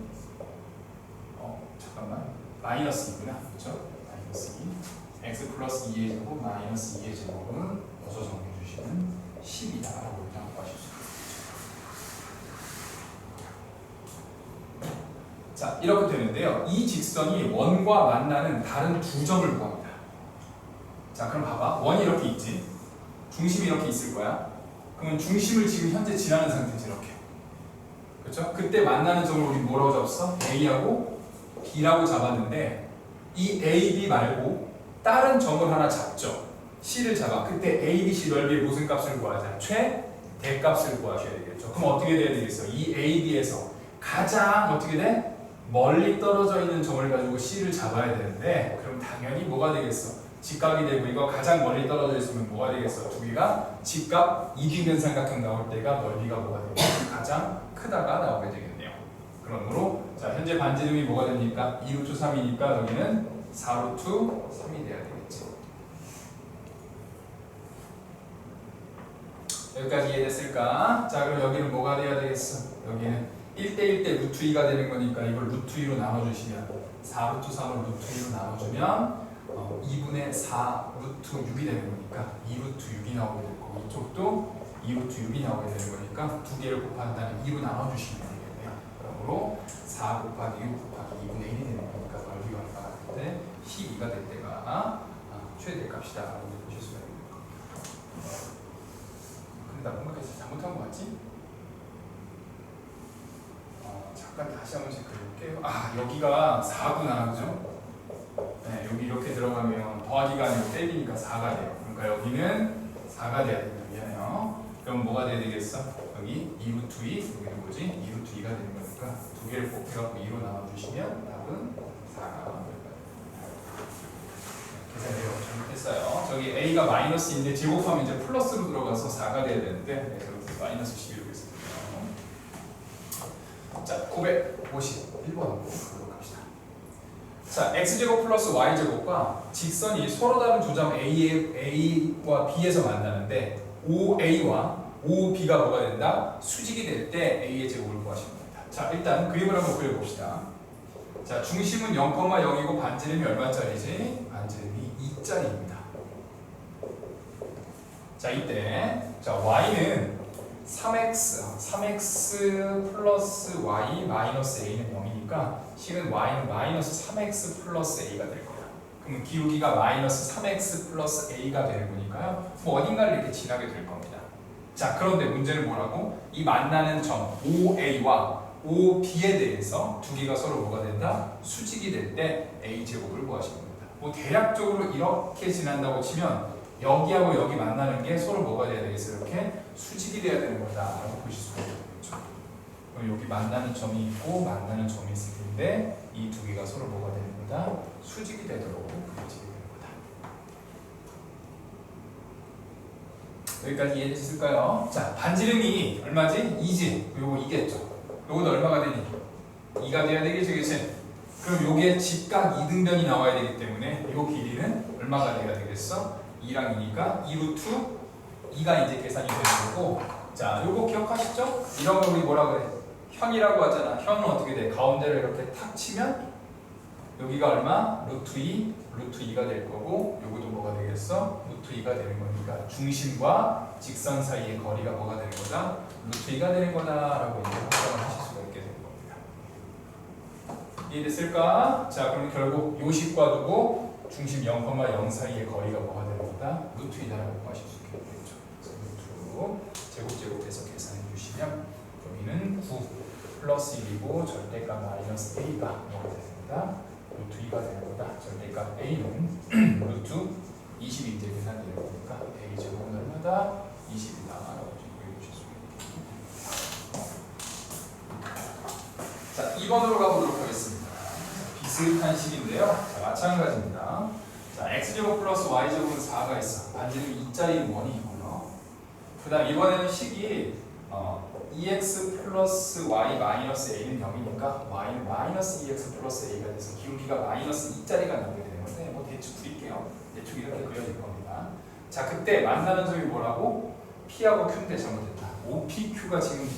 잠깐만 마이너스 2구나 그렇죠? 마이너스 2 x 플러스 2의 제곱 마이너스 2의 제곱은 어서 정리해 주시면 10이다 라고 생각하실 수 있습니다. 자, 이렇게 되는데요. 이 직선이 원과 만나는 다른 두 점을 구합니다. 자, 그럼 봐봐. 원이 이렇게 있지. 중심이 이렇게 있을 거야. 그러면 중심을 지금 현재 지나는 상태지 이렇게. 그렇죠? 그때 만나는 점을 우리 뭐라고 잡았어? A하고 B라고 잡았는데 이 A, B 말고 다른 점을 하나 잡죠. C를 잡아. 그때 A, B, C 넓이의 무슨 값을 구하자? 최대값을 구하셔야 되겠죠. 그럼 어떻게 돼야 되겠어? 이 A, B에서 가장 어떻게 돼? 멀리 떨어져 있는 점을 가지고 C를 잡아야 되는데 그럼 당연히 뭐가 되겠어? 직각이 되고 이거 가장 멀리 떨어져 있으면 뭐가 되겠어? 두 개가 직각 이등변 삼각형 나올 때가 넓이가 뭐가 되겠어? 가장 크다가 나오게 되겠네요. 그러므로 자, 현재 반지름이 뭐가 됩니까? 2루트 3이니까 여기는 4루트 3이 돼야 되겠지. 여기까지 이해됐을까? 자, 그럼 여기는 뭐가 돼야 되겠어? 여기는 1대1 대 루트 2가 되는 거니까 이걸 루트 2로 나눠주시면 4루트 3을 루트 2로 나눠주면 2분의 4 루트 6이 되는 거니까 2루트 6이 나오게 될 거고 이쪽도 2루트 6이 나오게 되는 거니까 두 개를 곱한 다음에 2로 나눠주시면 되겠네요. 그러므로 4 곱하기 6 곱하기 2분의 1이 되는 거니까 넓이가 얼마가 될 때 12가 될 때가 최대값이다 라고 보실 수가 있는 겁니다. 근데 나 뭔가 잘못한 거 같지? 잠깐 다시 한번 체크해 볼게요. 여기가 4구나, 그죠? 네, 여기 이렇게 들어가면 더하기가 아니고 떼기니까 4가 돼요. 그러니까 여기는 4가 돼야 된다. 미안해요. 그럼 뭐가 돼야 되겠어? 여기 2루트 2, 여기는 뭐지? 2루트 2가 되는 거니까 두 개를 곱해갖고 2로 나눠주시면 답은 4가 계산되어 잘못했어요. 저기 A가 마이너스인데 제곱하면 이제 플러스로 들어가서 4가 돼야 되는데 여기서 마이너스 11로 했습니다. 자, 951번으로 가도록 합시다. 자, x제곱 플러스 y제곱과 직선이 서로 다른 두 점 A와 B에서 만나는데 OA와 OB가 뭐가 된다? 수직이 될 때 A의 제곱을 구하시면 됩니다. 자, 일단 그림을 한번 그려봅시다. 자, 중심은 0,0이고 반지름이 얼마짜리지? 반지름이 2짜리입니다. 자, 이때 자, y는 3x 플러스 y 마이너스 a는 0이니까 식은 y는 마이너스 3x 플러스 a가 될 거야. 그럼 기울기가 마이너스 3x 플러스 a가 되는 거니까요. 뭐 어딘가를 이렇게 지나게 될 겁니다. 자, 그런데 문제는 뭐라고? 이 만나는 점 OA와 OB에 대해서 두 개가 서로 뭐가 된다? 수직이 될 때 A제곱을 구하시는 겁니다. 뭐 대략적으로 이렇게 지난다고 치면 여기하고 여기 만나는 게 서로 뭐가 돼야 되겠어요? 이렇게 수직이 돼야 되는 거다라고 보실 수가 있겠죠. 그럼 여기 만나는 점이 있고 만나는 점이 있을 텐데 이 두 개가 서로 뭐가 되는 거다? 수직이 되도록 그려지게 되는 거다. 여기까지 이해되셨을까요? 자, 반지름이 얼마지? 2지. 요거 2겠죠. 요것도 얼마가 되니? 2가 돼야 되겠지, 그치? 그럼 요게 직각 이등변이 나와야 되기 때문에 요 길이는 얼마가 돼야 되겠어? 2랑 2니까 2루트 2가 이제 계산이 되는 거고, 자, 요거 기억하시죠? 이런 거 우리 뭐라 그래? 현이라고 하잖아. 현은 어떻게 돼? 가운데를 이렇게 탁 치면 여기가 얼마? 루트 2, 루트 2가 될 거고, 요것도 뭐가 되겠어? 루트 2가 되는 거니까 중심과 직선 사이의 거리가 뭐가 되는 거다? 루트 2가 되는 거다라고 이제 확정을 하실 수가 있게 되는 겁니다. 이해됐을까? 자, 그럼 결국 요식과 두고 중심 0,0 사이의 거리가 뭐가 되는 거다? 루트 2다라고 하실 수 있겠죠. 루트 제곱해서 계산해 주시면 여기는 9 플러스 1이고 절대값 마이너스 A가 뭐가 됩니다? 루트 2가 되는 거다. 절대값 A는 루트 20이 이제 계산되는 거니까 A 제곱은 얼마다? 20이다 라고 보여주실 수 있습니다. 자, 2번으로 가보도록 하겠습니다. 비슷한 식인데요. 자, 마찬가지입니다. 자, x제곱 플러스 y제곱은 4가 있어. 반지름 2짜리 원이 있고요. 그 다음 이번에는 식이 2x 플러스 y 마이너스 a는 0이니까 y는 마이너스 2x 플러스 a가 돼서 기울기가 마이너스 2짜리가 나오게 되는 건데, 뭐 대충 그릴게요. 대충 이렇게 그려질 겁니다. 자, 그때 만나는 점이 뭐라고? p하고 q인데 잘못됐다. OPQ가 지금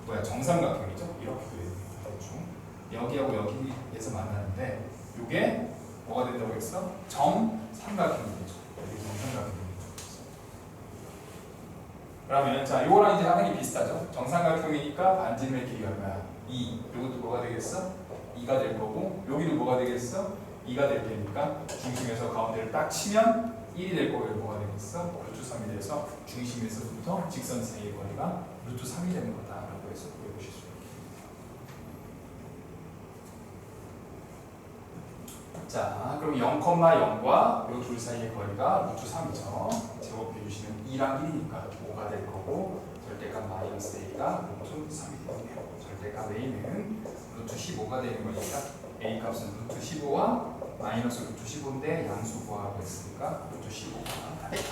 뭐야? 정삼각형이죠? 이렇게 그려집니다. 대충 여기하고 여기에서 만나는데 이게 뭐가 된다고 했어? 정삼각형이 되죠. 여기 정삼각형이 되죠. 그러면 자, 요거랑 이제 하는 게 비슷하죠. 정삼각형이니까 반지름의 길이 얼마야? 2. 요것도 뭐가 되겠어? 2가 될 거고, 여기도 뭐가 되겠어? 2가 될 테니까 중심에서 가운데를 딱 치면 1이 될 거고, 뭐가 되겠어? 루트 3이 돼서 중심에서부터 직선 사이의 거리가 루트 3이 되는 거다라고 해서 보여주실 수 있습니다. 자, 그럼 0,0과 요 둘 사이의 거리가 루트 3이죠. 제곱해 주시면 2랑 1이니까 5가 될 거고, 절대값 마이너스 a가 루트 3이 되네요. 절대값 a는 루트 15가 되는 거니까 a 값은 루트 15와 마이너스 루트 15인데 양수 구하라고 했으니까 루트 15가 됩니다.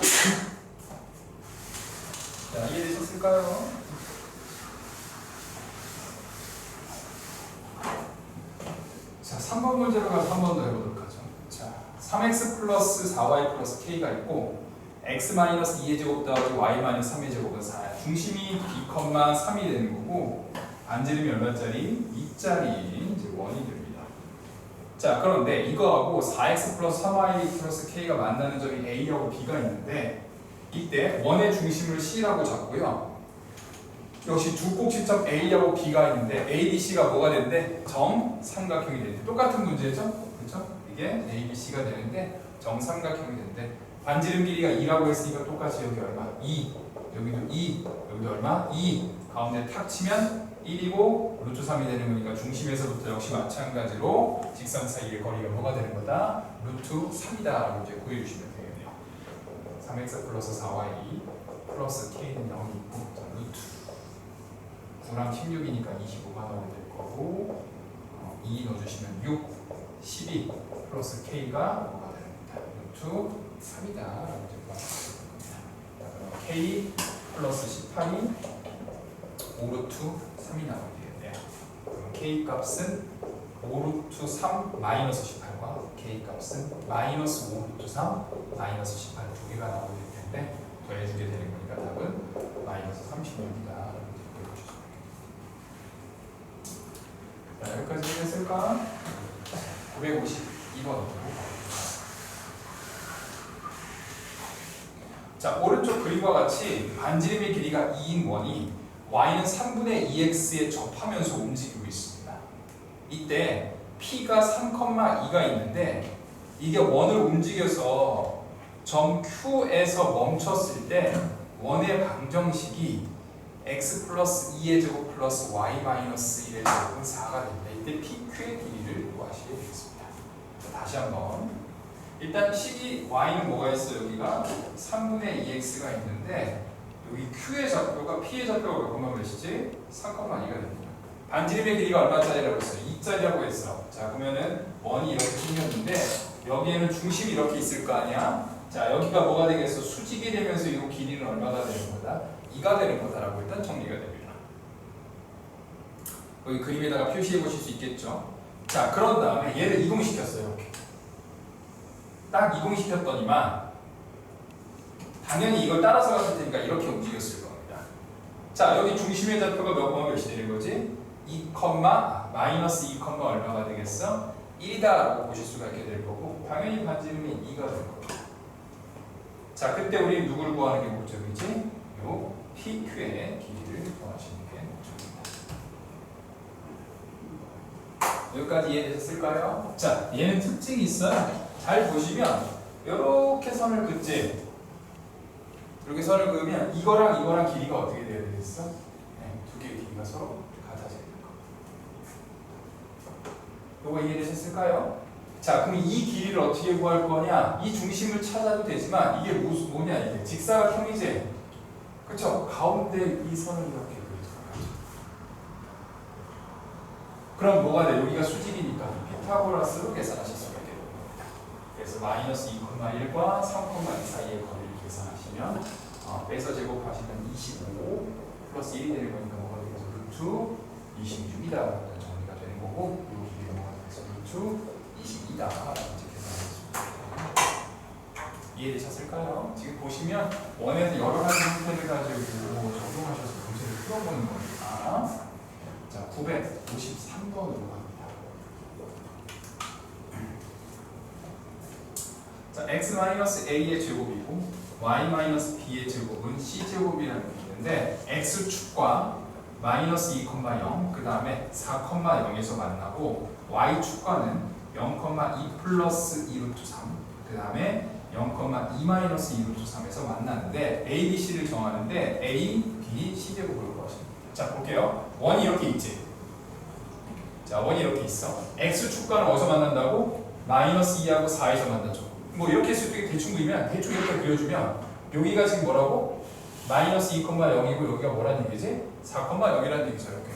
자, 이해되셨을까요? 자, 3번 문제로 가서 한 번 더 해보도록 하죠. 자, 3x 플러스 4y 플러스 k가 있고 x 마이너스 2의 제곱 더하기 y 마이너스 3의 제곱은 4야. 중심이 b, 3이 되는 거고 반지름이 얼마짜리? 2짜리 이제 원이 됩니다. 자, 그런데 이거하고 4x 플러스 3y 플러스 k가 만나는 점이 a하고 b가 있는데 이때 원의 중심을 c라고 잡고요. 역시 두 꼭지점 A하고 B가 있는데 A, B, C가 뭐가 되는데 정삼각형이 되는데 똑같은 문제죠? 그렇죠? 이게 A, B, C가 되는데 정삼각형이 되는데 반지름 길이가 2라고 했으니까 똑같이 여기 얼마? 2 여기도 2 여기도 얼마? 2 가운데 탁 치면 1이고 루트 3이 되는 거니까 중심에서부터 역시 마찬가지로 직선 사이의 거리가 뭐가 되는 거다? 루트 3이다 라고 이제 구해주시면 되겠네요. 3x 플러스 4y 플러스 k는 0이 있고 루트 9랑 16이니까 25가 나오게 될 거고 2 넣어주시면 6, 12 플러스 k가 뭐가 됩니다. 루트 3이다 라고 이제 구하실 겁니다. k 플러스 18이 5루트 3이 나오게 되겠네요. 그럼 k 값은 5루트 3 마이너스 18과 k 값은 마이너스 5루트 3 마이너스 18 두 개가 나오게 될 텐데 더해주게 되는 거니까 답은 마이너스 36이다. 자, 여기까지 이해됐을까? 952번. 자, 오른쪽 그림과 같이 반지름의 길이가 2인 원이 y는 3분의 2x에 접하면서 움직이고 있습니다. 이때 p가 3,2가 있는데 이게 원을 움직여서 점 Q에서 멈췄을 때 원의 방정식이 x 플러스 2의 제곱 플러스 y 마이너스 1의 제곱은 4가 됩니다. 이때 PQ의 길이를 구하시게 되겠습니다. 다시 한번 일단 식이 y는 뭐가 있어요? 여기가 3분의 2x가 있는데 여기 q의 좌표가 p의 좌표가 몇 콤마 몇이지? 3,2가 됩니다. 반지름의 길이가 얼마짜리라고 했어요? 2짜리라고 했어. 자 그러면은 원이 이렇게 생겼는데 여기에는 중심이 이렇게 있을 거 아니야? 자 여기가 뭐가 되겠어? 수직이 되면서 이 길이는 얼마가 되는 거다? 2가 되는 거다라고 일단 정리가 됩니다. 여기 그림에다가 표시해 보실 수 있겠죠? 자 그런 다음에 얘를 이동시켰어요. 이렇게 딱 이동시켰더니만 당연히 이걸 따라서 갔을 테니까 이렇게 움직였을 겁니다. 자 여기 중심의 좌표가 몇 콤마 몇이 되는 거지? 2, 마이너스 2, 얼마가 되겠어? 1이다 라고 보실 수가 있게 될 거고 당연히 반지름이 2가 될 거고 자 그때 우리 누구를 구하는 게 목적이지? 요 PQ의 길이를 구하시는 게 목적입니다. 여기까지 이해되셨을까요? 자 얘는 특징이 있어요. 잘 보시면 이렇게 선을 긋지 이렇게 선을 그으면 이거랑 길이가 어떻게 돼야 되겠어? 네, 두 개의 길이가 서로 같아져야 될 거. 이거 이해되셨을까요? 자, 그럼 이 길이를 어떻게 구할 거냐? 이 중심을 찾아도 되지만 이게 뭐냐 이게 직사각형이지. 그렇죠? 가운데 이 선을 이렇게 그려줘야죠. 그럼 뭐가 돼? 여기가 수직이니까 피타고라스로 계산하실 수가 있게 됩니다. 그래서 마이너스 2,1과 3,2 사이의 거리를 계산하시면 빼서 제곱하시면 25 플러스 1이 되는 거니까 뭐가 되겠어? 루트 26이다 정리가 되는 거고 이 길이가 뭐가 되겠어? 루트 22다 이렇게 계산하겠습니다. 이해되셨을까요? 지금 보시면 원에서 여러 가지 형태를 가지고 적용하셔서 문제를 풀어보는 겁니다. 자, 953번으로 갑니다. 자, x-a의 제곱이고 y-b의 제곱은 c제곱이라는 게 있는데 x축과 마이너스 2,0 그 다음에 4,0에서 만나고 y축과는 0,2 플러스 2 루트 3 그 다음에 0,2 마이너스 2 루트 3에서 만나는데 a, b, c를 정하는데 a, b, c제곱으로 구하십니다. 자 볼게요. 원이 이렇게 있지. 자 원이 이렇게 있어. x축과는 어디서 만난다고? 마이너스 2하고 4에서 만나죠. 뭐 이렇게 했을 때 대충 그리면 대충 이렇게 그려주면 여기가 지금 뭐라고? 마이너스 2,0이고 여기가 뭐라는 얘기지? 4,0이라는 얘기죠. 이렇게.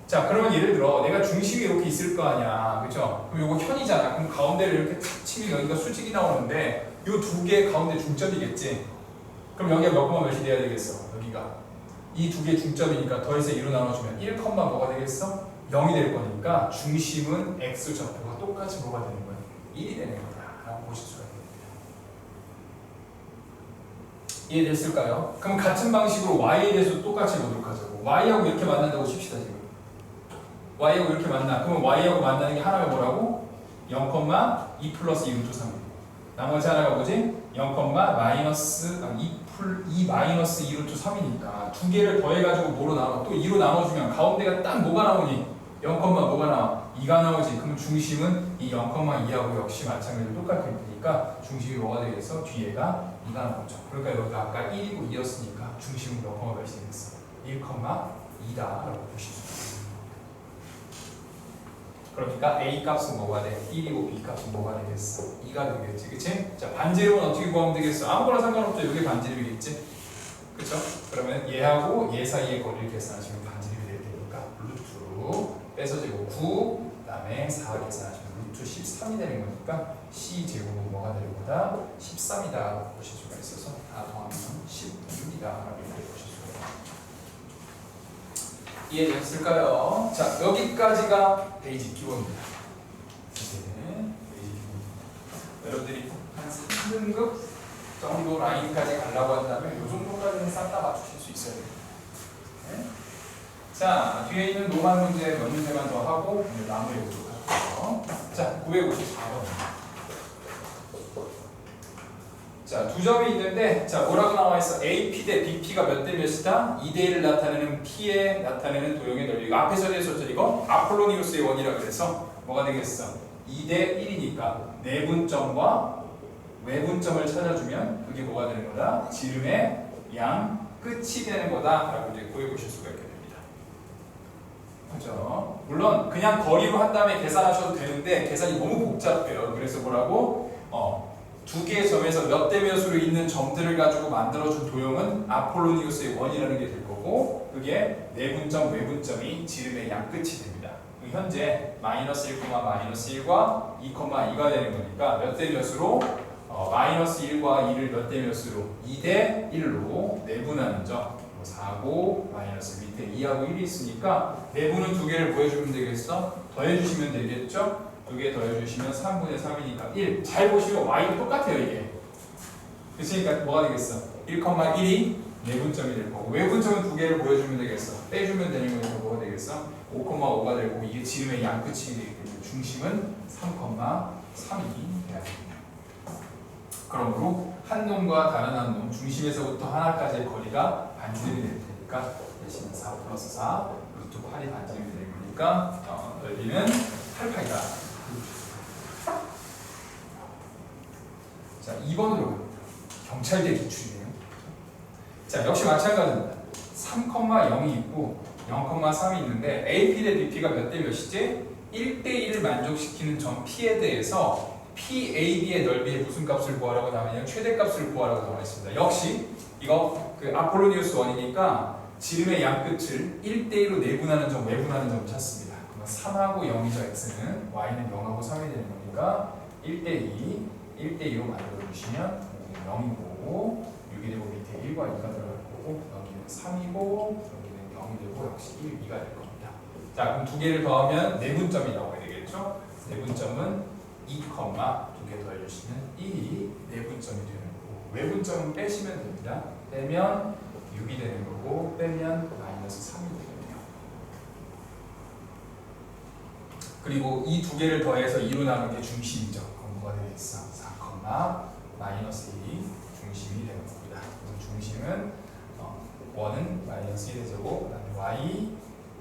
자 그러면 예를 들어 내가 중심이 이렇게 있을 거 아니야. 그쵸? 그럼 요거 현이잖아. 그럼 가운데를 이렇게 탁 치면 여기가 수직이 나오는데 요 두 개 가운데 중점이겠지. 그럼 여기가 몇 콤마 몇이 돼야 되겠어? 여기가 이 두 개 중점이니까 더해서 2로 나눠주면 1, 뭐가 되겠어? 0이 될 거니까 중심은 x 좌표가 똑같이 뭐가 되는 거야? 1이 되는 거다 라고 보실 수가 있습니다. 이해됐을까요? 그럼 같은 방식으로 y에 대해서 똑같이 보도록 하자고. y하고 이렇게 만난다고 칩시다 지금. y하고 이렇게 만나. 그러면 y하고 만나는 게 하나가 뭐라고? 0,2 플러스 2 루트 3. 나머지 하나가 뭐지? 0, 마이너스 2 마이너스 2 루트 3이니까 두 개를 더해가지고 뭐로 나눠? 또 2로 나눠주면 가운데가 딱 뭐가 나오니? 0, 뭐가 나와? 2가 나오지. 그럼 중심은 이 0,2하고 역시 마찬가지로 똑같을 테니까 중심이 뭐가 되겠어? 뒤에가 2가 나오죠. 그러니까 여기가 아까 1이고 2였으니까 중심은 몇 콤마 몇이 되겠어? 1,2다라고 보실 수 있습니다. 그러니까 A 값은 뭐가 돼? 1이고 B 값은 뭐가 되겠어? 2가 되겠지, 그치? 자, 반지름은 어떻게 구하면 되겠어? 아무거나 상관없죠. 이게 반지름이겠지? 그쵸? 그러면 얘하고 얘 사이의 거리를 계산하시면 반지름이 될 테니까 루트 빼서 제곱 9, 그 다음에 4 계산하시면 루트 13이 되는 거니까 C 제곱은 뭐가 되는 거다? 13이다 보실 수가 있어서 다 더하면 16이다 라고 보실 수가 있습니다. 이해되셨을까요? 자, 여기까지가 베이직 기본입니다. 네, 베이직 기본입니다. 여러분들이 한 3등급 정도 라인까지 가려고 한다면 이 정도까지는 싹 다 맞추실 수 있어야 돼요. 네? 자, 뒤에 있는 노말 문제 몇 문제만 더 하고 마무리해보도록 할게요. 자, 954번. 자, 두 점이 있는데, 자, 뭐라고 나와 있어? AP 대 BP가 몇 대 몇이다? 2대 1을 나타내는 P에 나타내는 도형의 넓이. 이거 앞에서 했었죠, 이거? 아폴로니우스의 원이라 그래서 뭐가 되겠어? 2대 1이니까 내분점과 외분점을 찾아주면 그게 뭐가 되는 거다? 지름의 양 끝이 되는 거다라고 이제 구해보실 수가 있게 됩니다. 그렇죠? 물론 그냥 거리로 한 다음에 계산하셔도 되는데 계산이 너무 복잡해요. 그래서 뭐라고? 두 개의 점에서 몇 대 몇으로 있는 점들을 가지고 만들어준 도형은 아폴로니우스의 원이라는 게 될 거고 그게 내분점, 외분점이 지름의 양 끝이 됩니다. 현재 마이너스 1, 마이너스 1과 2, 2가 되는 거니까 몇 대 몇으로? 마이너스 1과 2를 몇 대 몇으로? 2대 1로 내분하는 점 4고 마이너스 밑에 2하고 1이 있으니까 내분은 두 개를 보여주면 되겠어? 더해주시면 되겠죠? 두 개 더해주시면 3분의 3이니까 1. 잘 보시면 y도 똑같아요 이게. 그러니까 뭐가 되겠어? 1,1이 내분점이 될 거고 외분점은 두 개를 보여주면 되겠어. 빼주면 되는 거니까 뭐가 되겠어? 5,5가 되고 이게 지름의 양 끝이 되기 때문에 중심은 3,3이 돼야 됩니다. 그러므로 한 놈과 다른 한 놈, 중심에서부터 하나까지의 거리가 반지름이 될 테니까 대신 4 플러스 4 루트 8이 반지름이 되는 거니까 넓이는 8파이다. 자, 2번으로 갑니다. 경찰대 기출이네요. 자, 역시 마찬가지입니다. 3,0이 있고 0,3이 있는데 AP 대 BP가 몇 대 몇이지? 1대 1을 만족시키는 점 P에 대해서 PAB의 넓이의 무슨 값을 구하라고 나오냐면 최대값을 구하라고 나와 있습니다. 역시 이거 그 아폴로니우스 원이니까 지름의 양 끝을 1대 1로 내분하는 점, 외분하는 점을 찾습니다. 그러면 3하고 0이죠. x는 y는 0하고 3이 되는 거니까 1대 2, 1대 2로 만들어 주시면 0이고 6이 되고 밑에 1과 2가 들어갈 거고 여기는 3이고 여기는 0이 되고 역시 1, 2가 될 겁니다. 자, 그럼 두 개를 더하면 내분점이 나오게 되겠죠? 내분점은 2, 두 개 더해주시면 1이 내분점이 되는 거고 외분점은 빼시면 됩니다. 빼면 6이 되는 거고 빼면 마이너스 3이 되겠네요. 그리고 이 두 개를 더해서 2로 나눈 게 중심이죠. 그럼 뭐가 되겠어? 4, 마이너스 1이 중심이 되는 겁니다. 중심은 원은 마이너스 1의 제곱, 그다음에 y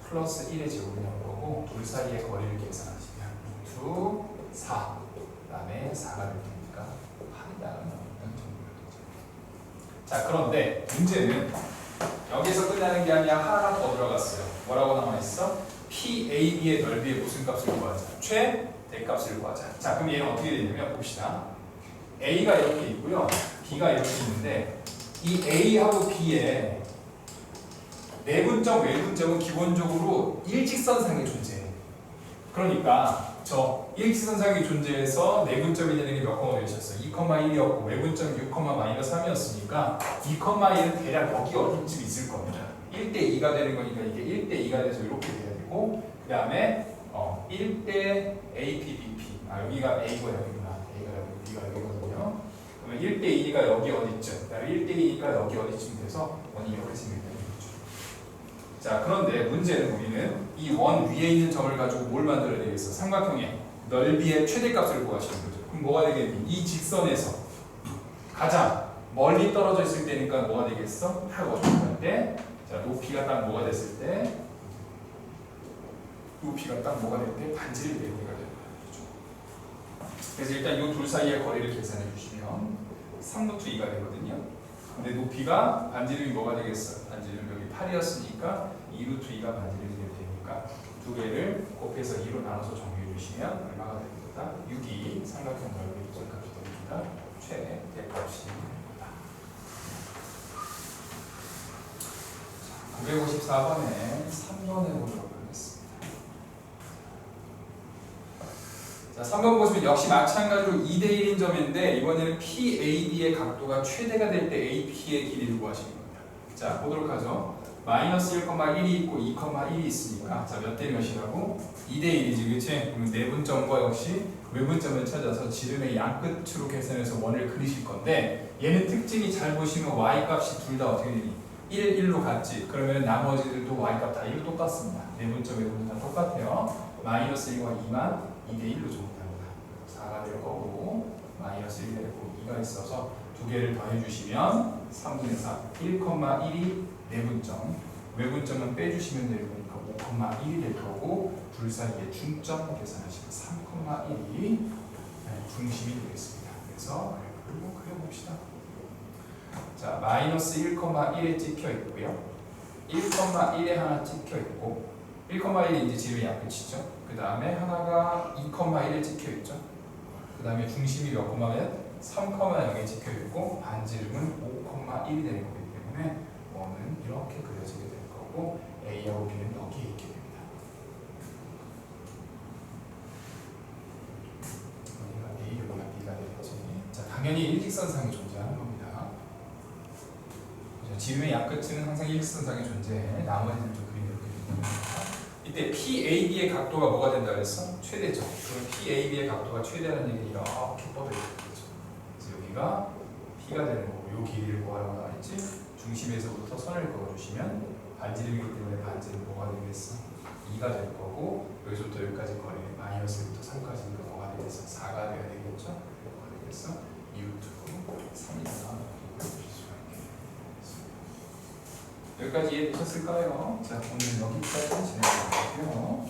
플러스 1의 제곱이 나올 거고 둘 사이의 거리를 계산하시면 루트 4, 그 다음에 4가 될 테니까 8이 나가는 정도가 되죠. 자, 그런데 문제는 여기서 끝나는 게 아니라 하나가 더 들어갔어요. 뭐라고 나와 있어? PAB의 넓이의 무슨 값을 구하자? 최대값을 구하자. 자, 그럼 얘는 어떻게 되냐면 봅시다. A가 이렇게 있고요. B가 이렇게 있는데 이 A하고 B의 내분점, 외분점은 기본적으로 일직선상에 존재해요. 그러니까 저 일직선상에 존재해서 내분점이 되는 게 몇 콤마 되셨어요? 2,1이었고 외분점이 6, 마이너스 3이었으니까 2,1은 대략 여기 어디쯤 있을 겁니다. 1대 2가 되는 거니까 이게 1대 2가 돼서 이렇게 돼야 되고 그 다음에 1대 AP, BP 여기가 A고 여기구나. A가 여기, B가 여기거든요. 그러면 1대 2가 여기 어디쯤 그 다음에 1대 2가 여기 어디쯤 돼서 원이 이렇게 생긴다. 자, 그런데 문제는 우리는 이 원 위에 있는 점을 가지고 뭘 만들어야 되겠어? 삼각형의 넓이의 최대값을 구하시는 거죠. 그럼 뭐가 되겠니? 이 직선에서 가장 멀리 떨어져 있을 때니까 뭐가 되겠어? 딱 어떻게 때? 자, 높이가 딱 뭐가 됐을 때? 높이가 딱 뭐가 될 때? 반지름이 되는 거가 되는 거죠. 그래서 일단 이 둘 사이의 거리를 계산해 주시면 3루트 2가 되거든요. 근데 높이가 반지름이 뭐가 되겠어? 반지름 여기 8이었으니까 2루트 2가 반지름이 될 테니까 두 개를 곱해서 2로 나눠서 정리해 주시면 얼마가 됩니다? 6이 삼각형 넓이의 값이 됩니다. 최대값이 됩니다. 954번에 3번에 보도록 하겠습니다. 자, 3번 보시면 역시 마찬가지로 2대 1인 점인데 이번에는 PAB의 각도가 최대가 될 때 AP의 길이를 구하시는 겁니다. 자, 보도록 하죠. 마이너스 1,1이 있고 2,1이 있으니까 자, 몇 대 몇이라고? 2대 1이지, 그치? 그러면 내분점과 역시 외분점을 찾아서 지름의 양 끝으로 계산해서 원을 그리실 건데 얘는 특징이 잘 보시면 y값이 둘 다 어떻게 되니? 1, 1로 같지? 그러면 나머지들도 y값 다 1로 똑같습니다. 내분점, 외분점 다 똑같아요. 마이너스 1과 2만 2대 1로 적용합니다. 4가 될 거고 마이너스 1이 되고 2가 있어서 두 개를 더해주시면 3분의 4, 1,1이 내분점, 외분점은 빼주시면 되는 거니까 5,1이 될 거고 둘 사이의 중점 계산하시면 3,1이 중심이 되겠습니다. 그래서 그리고 그려봅시다. 자, 마이너스 1,1에 찍혀 있고요. 1,1에 하나 찍혀 있고 1,1이 이제 지름이 약끝이죠. 그 다음에 하나가 2,1에 찍혀 있죠. 그 다음에 중심이 몇 콤마면 3,0에 찍혀 있고 반지름은 5,1이 되는 거기 때문에 원은 이렇게 그려지게 될 거고 A하고 B는 여기에 있게 됩니다. 여기가 A, 여기가 B가 되겠지. 자, 당연히 일직선상이 존재하는 겁니다. 지름의 약끝은 항상 일직선상에 존재해. 나머지는 좀 그림이 이렇게 됩니다. 이때 PAB의 각도가 뭐가 된다 그랬어? 최대죠. 그럼 PAB의 각도가 최대라는 얘기는 이렇게 뻗어있는 거죠. 그래서 여기가 P가 되는 거고 요 길이를 뭐라고 나와 있지? 중심에서부터 선을 그어주시면 반지름이기 때문에 반지름 뭐가 되겠어? 2가 될 거고 여기서부터 여기까지 거리 마이너스부터 3까지가 뭐가 되겠어? 4가 돼야 되겠죠? 뭐가 되겠어? U2 3이다. 여기까지 이해되셨을까요? 자, 오늘 여기까지 진행해 볼게요.